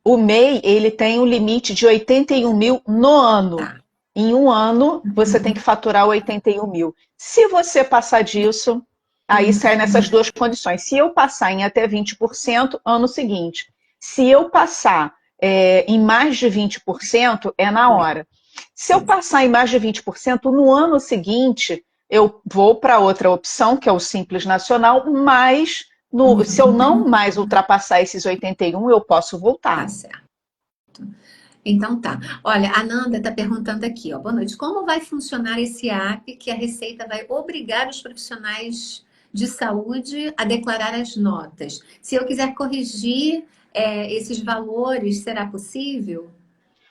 o MEI, ele tem um limite de 81 mil no ano. Tá. Em um ano, você tem que faturar 81 mil. Se você passar disso, aí sai nessas duas condições. Se eu passar em até 20%, ano seguinte. Se eu passar em mais de 20%, é na hora. Se eu passar em mais de 20%, no ano seguinte, eu vou para outra opção, que é o Simples Nacional, mas se eu não mais ultrapassar esses 81, eu posso Tá voltar. certo. Então tá. Olha, a Nanda está perguntando aqui, ó. Boa noite. Como vai funcionar esse app que a Receita vai obrigar os profissionais de saúde a declarar as notas? Se eu quiser corrigir, esses valores, será possível?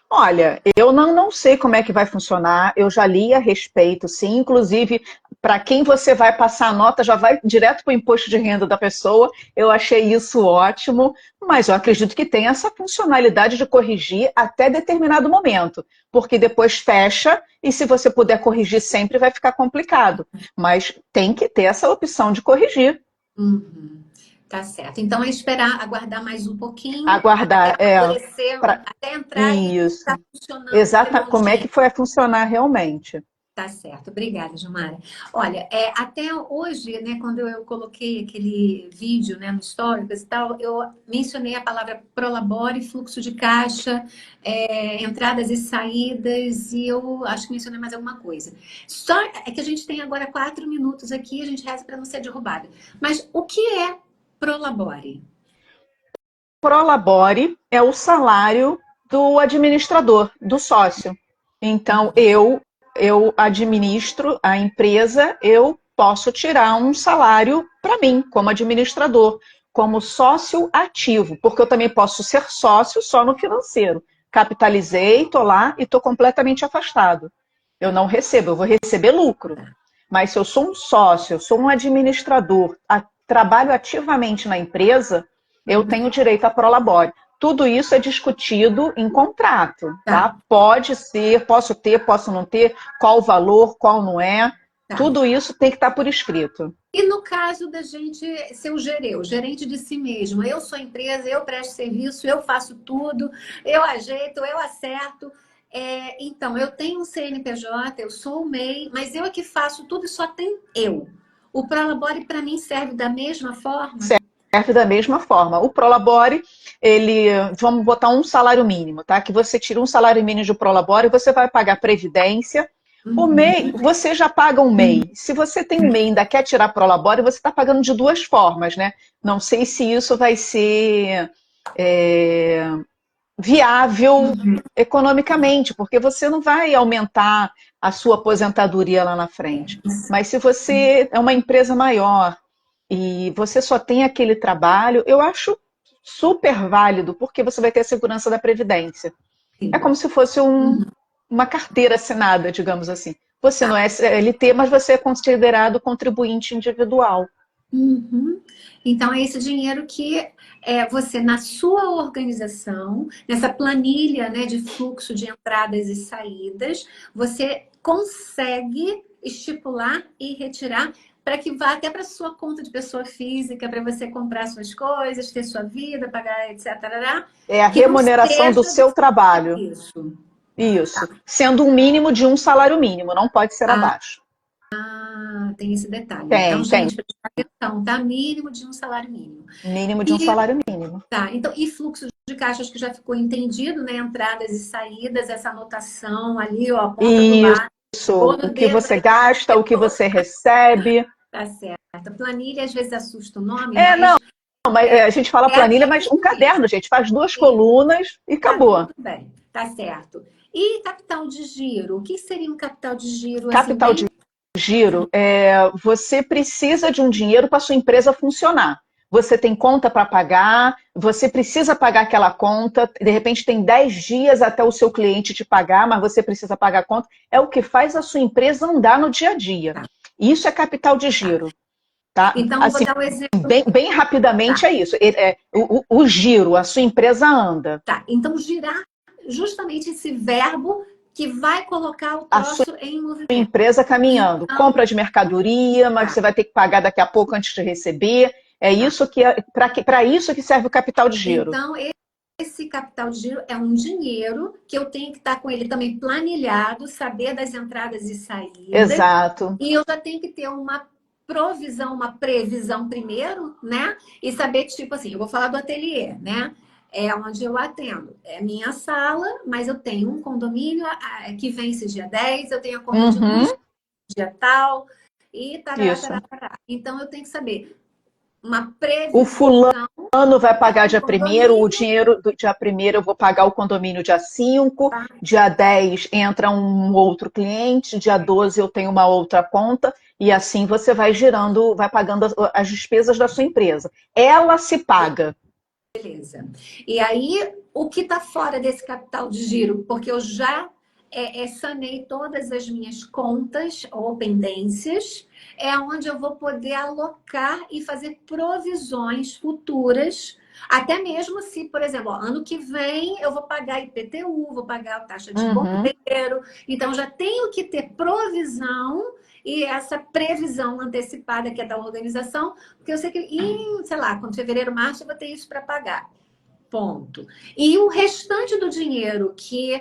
Olha, eu não sei como é que vai funcionar, eu já li a respeito, sim, inclusive para quem você vai passar a nota, já vai direto para o imposto de renda da pessoa. Eu achei isso ótimo, mas eu acredito que tem essa funcionalidade de corrigir até determinado momento, porque depois fecha e se você puder corrigir sempre vai ficar complicado. Mas tem que ter essa opção de corrigir. Uhum. Tá certo. Então é esperar, aguardar mais um pouquinho, até Aguardar, amadurecer, pra... até entrar e isso. tá funcionando Exata, como é redondinho. que foi a funcionar realmente? Tá certo, obrigada, Gilmara. Olha, até hoje, né, quando eu coloquei aquele vídeo, né, no Stories e tal, eu mencionei a palavra prolabore, fluxo de caixa, entradas e saídas, e eu acho que mencionei mais alguma coisa. Só é que a gente tem agora 4 minutos aqui, a gente reza para não ser derrubada. Mas o que é prolabore? Prolabore é o salário do administrador, do sócio. Então, eu administro a empresa, eu posso tirar um salário para mim, como administrador, como sócio ativo, porque eu também posso ser sócio só no financeiro. Capitalizei, estou lá e estou completamente afastado. Eu não recebo, eu vou receber lucro. Mas se eu sou um sócio, eu sou um administrador, trabalho ativamente na empresa, eu tenho direito a prolabore. Tudo isso é discutido em contrato, Tá, tá? Pode ser, posso ter, posso não ter, qual o valor, qual não é. tá. Tudo isso tem que estar por escrito. E no caso da gente ser o gerente de si mesmo, eu sou empresa, eu presto serviço, eu faço tudo, eu ajeito, eu acerto. Então, eu tenho um CNPJ, eu sou o MEI, mas eu é que faço tudo e só tem eu. O Prolabore para mim serve da mesma forma? Serve da mesma forma. O Prolabore, ele, vamos botar um salário mínimo, tá? Que você tira um salário mínimo de Prolabore, você vai pagar previdência. O MEI, Uhum. você já paga um MEI. Se você tem um MEI e ainda quer tirar Prolabore, você está pagando de duas formas, né? Não sei se isso vai ser viável economicamente, porque você não vai aumentar a sua aposentadoria lá na frente. Mas se você é uma empresa maior e você só tem aquele trabalho, eu acho super válido, porque você vai ter a segurança da previdência. É Sim. como se fosse uma carteira assinada, digamos assim. Você não é CLT, mas você é considerado contribuinte individual. Uhum. Então, é esse dinheiro que você, na sua organização, nessa planilha, né, de fluxo de entradas e saídas, você consegue estipular e retirar para que vá até para sua conta de pessoa física, para você comprar suas coisas, ter sua vida, pagar, etc. Tarará, É a que não remuneração do seja do seu trabalho. serviço. Isso. Sendo um mínimo de um salário mínimo, não pode ser Ah, abaixo. tem esse detalhe. Então, Tem. gente, presta atenção, tá? Mínimo de um salário mínimo. Mínimo de um E salário mínimo. Tá, então, e fluxo de caixa, acho que já ficou entendido, né? Entradas e saídas, essa anotação ali, ó, ponta do lápis, ou Isso. no O que dedo você aí, gasta, o que você recebe. tá certo. Planilha às vezes assusta o nome, Não, mas mas a gente fala planilha, é mas um isso mesmo. caderno, gente, faz duas E colunas e tá acabou. tudo bem, tá certo. E capital de giro? O que seria um capital de giro, assim, Capital de bem... giro, você precisa de um dinheiro para sua empresa funcionar. Você tem conta para pagar, você precisa pagar aquela conta, de repente tem 10 dias até o seu cliente te pagar, mas você precisa pagar a conta. É o que faz a sua empresa andar no dia a dia. Tá, Isso é capital de tá. giro. Tá? Então, vou Assim, dar um exemplo. bem rapidamente Tá, é isso. O giro, a sua empresa anda. tá. Então, girar justamente esse verbo que vai colocar o A sua troço em movimento. empresa caminhando. Então, Compra de mercadoria, mas tá. você vai ter que pagar daqui a pouco antes de receber. É Tá. isso que para isso que serve o capital de giro. Então, esse capital de giro é um dinheiro que eu tenho que estar com ele também planilhado, saber das entradas e saídas, Exato. e eu já tenho que ter uma provisão, uma previsão primeiro, né? E saber que, tipo assim, eu vou falar do ateliê, né? É onde eu atendo. É minha sala, mas eu tenho um condomínio que vence dia 10, eu tenho a conta de luz Uhum, dia tal, e tarará, isso. tarará, tarará. Então, eu tenho que saber uma O previsão fulano vai pagar do dia primeiro, o condomínio. dinheiro do dia primeiro eu vou pagar o condomínio dia 5, Tá? dia 10 entra um outro cliente, dia 12 eu tenho uma outra conta, e assim você vai girando, vai pagando as despesas da sua empresa. Ela se paga. Beleza. E aí, o que está fora desse capital de giro? Porque eu já sanei todas as minhas contas ou pendências, é onde eu vou poder alocar e fazer provisões futuras, até mesmo se, por exemplo, ó, ano que vem eu vou pagar IPTU, vou pagar a taxa de Uhum. bombeiro, então já tenho que ter provisão e essa previsão antecipada que é da organização, porque eu sei que sei lá, quando fevereiro, março eu vou ter isso para pagar. Ponto. E o restante do dinheiro que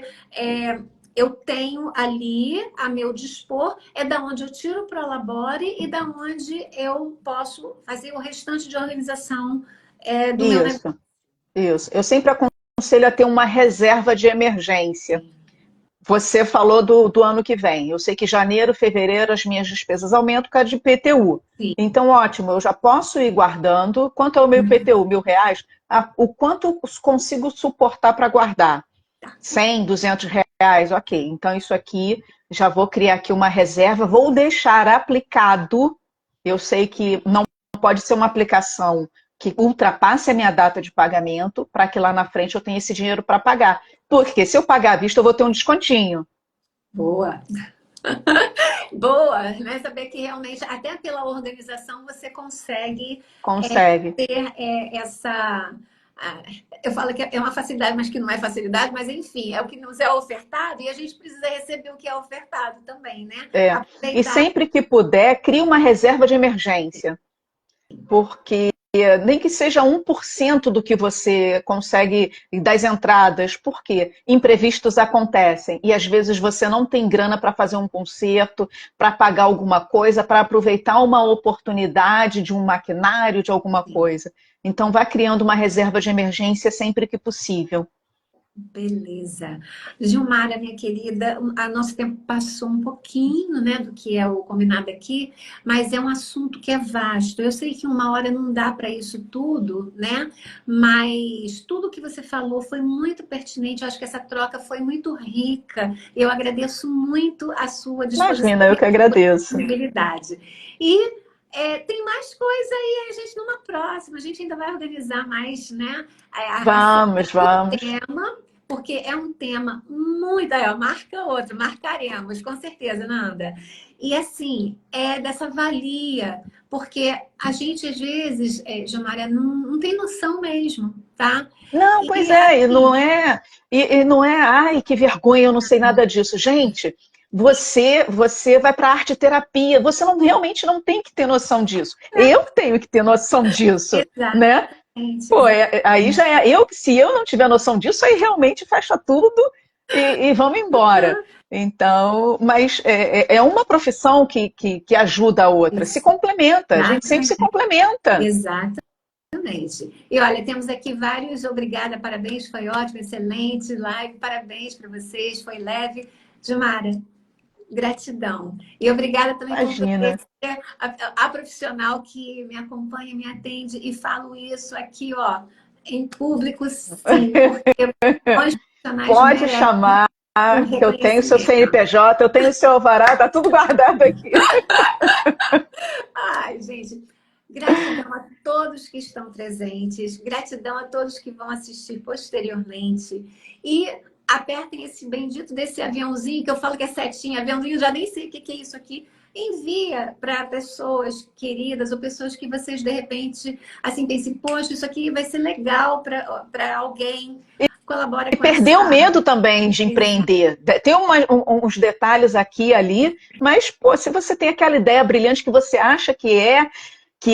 eu tenho ali a meu dispor é da onde eu tiro para a Labore e da onde eu posso fazer o restante de organização do meu negócio. Isso, isso. Eu sempre aconselho a ter uma reserva de emergência. Você falou do ano que vem. Eu sei que janeiro, fevereiro, as minhas despesas aumentam por causa de IPTU. Sim. Então, ótimo, eu já posso ir guardando. Quanto é o meu IPTU? R$ 1.000? O quanto eu consigo suportar para guardar? 100, R$ 200? Ok. Então, isso aqui, já vou criar aqui uma reserva. Vou deixar aplicado. Eu sei que não pode ser uma aplicação que ultrapasse a minha data de pagamento, para que lá na frente eu tenha esse dinheiro para pagar. Porque se eu pagar à vista, eu vou ter um descontinho. Boa. Boa, né? Saber que realmente, até pela organização, você consegue Consegue. ter essa. Eu falo que é uma facilidade, mas que não é facilidade, mas enfim, é o que nos é ofertado e a gente precisa receber o que é ofertado também, né? É. E Aproveitar. sempre que puder, crie uma reserva de emergência. Porque nem que seja 1% do que você consegue das entradas, porque imprevistos acontecem e às vezes você não tem grana para fazer um concerto, para pagar alguma coisa, para aproveitar uma oportunidade de um maquinário, de alguma coisa. Então, vá criando uma reserva de emergência sempre que possível. Beleza. Gilmara, minha querida, o nosso tempo passou um pouquinho, né, do que é o combinado aqui, mas é um assunto que é vasto. Eu sei que uma hora não dá para isso tudo, né? Mas tudo que você falou foi muito pertinente. Eu acho que essa troca foi muito rica. Eu agradeço muito a sua disposição Imagina, eu que e agradeço. disponibilidade. E tem mais coisa aí, a gente numa próxima, a gente ainda vai organizar mais, né? Vamos, O vamos. tema, porque é um tema muito. Aí, ó, marca outro, marcaremos, com certeza, Nanda. E assim, é dessa valia, porque a gente, às vezes, Gilmária, não tem noção mesmo, tá? Não, pois E é, assim, e não é, ai, que vergonha, eu não sei nada disso. Gente, você vai para arte terapia, você não realmente não tem que ter noção disso. Eu tenho que ter noção disso, né? exatamente, Pô, aí já exatamente. é eu, se eu não tiver noção disso, aí realmente fecha tudo e vamos embora. Então, mas é uma profissão que ajuda a outra, se Isso, complementa, a gente sempre se exatamente. complementa. Exatamente. E olha, temos aqui vários. Obrigada, parabéns, foi ótimo, excelente live, parabéns para vocês, foi leve. Gilmara, gratidão. E obrigada também por Imagina. você ser a profissional que me acompanha, me atende, e falo isso aqui, ó, em público, sim, porque bons profissionais Pode merecem chamar, o que eu tenho seu reconhecimento. CNPJ, eu tenho seu alvará, tá tudo guardado aqui. Ai, gente, gratidão a todos que estão presentes, gratidão a todos que vão assistir posteriormente. E apertem esse bendito desse aviãozinho, que eu falo que é setinha, aviãozinho, já nem sei o que é isso aqui. Envia para pessoas queridas ou pessoas que vocês, de repente, assim, pensem, poxa, isso aqui vai ser legal para alguém. Colabora E com perder o essa. medo também de empreender. Tem uns detalhes aqui e ali, mas pô, se você tem aquela ideia brilhante que você acha que é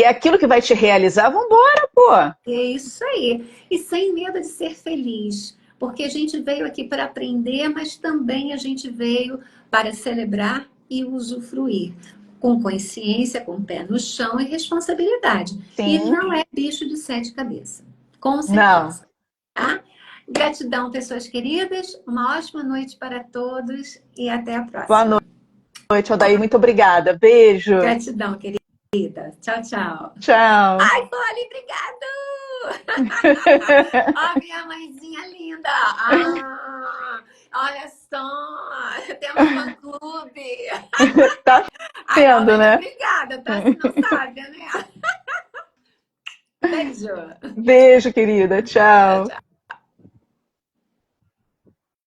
aquilo que vai te realizar, vambora, pô. É isso aí. E sem medo de ser feliz. Porque a gente veio aqui para aprender, mas também a gente veio para celebrar e usufruir. Com consciência, com o pé no chão e responsabilidade. E Sim, não é bicho de sete cabeças. Com não. certeza. Tá? Gratidão, pessoas queridas. Uma ótima noite para todos e até a Boa próxima. noite, Odaí, muito obrigada. Beijo. Gratidão, querida. Tchau, tchau. Tchau. Ai, Polly, obrigado! Ó, minha mãezinha linda! Olha só! Temos fã-clube! Tá Ai, vendo, Alvena, né? obrigada, tá? Você não sabe, né? Beijo! Beijo, querida. Tchau, Tchau. tchau.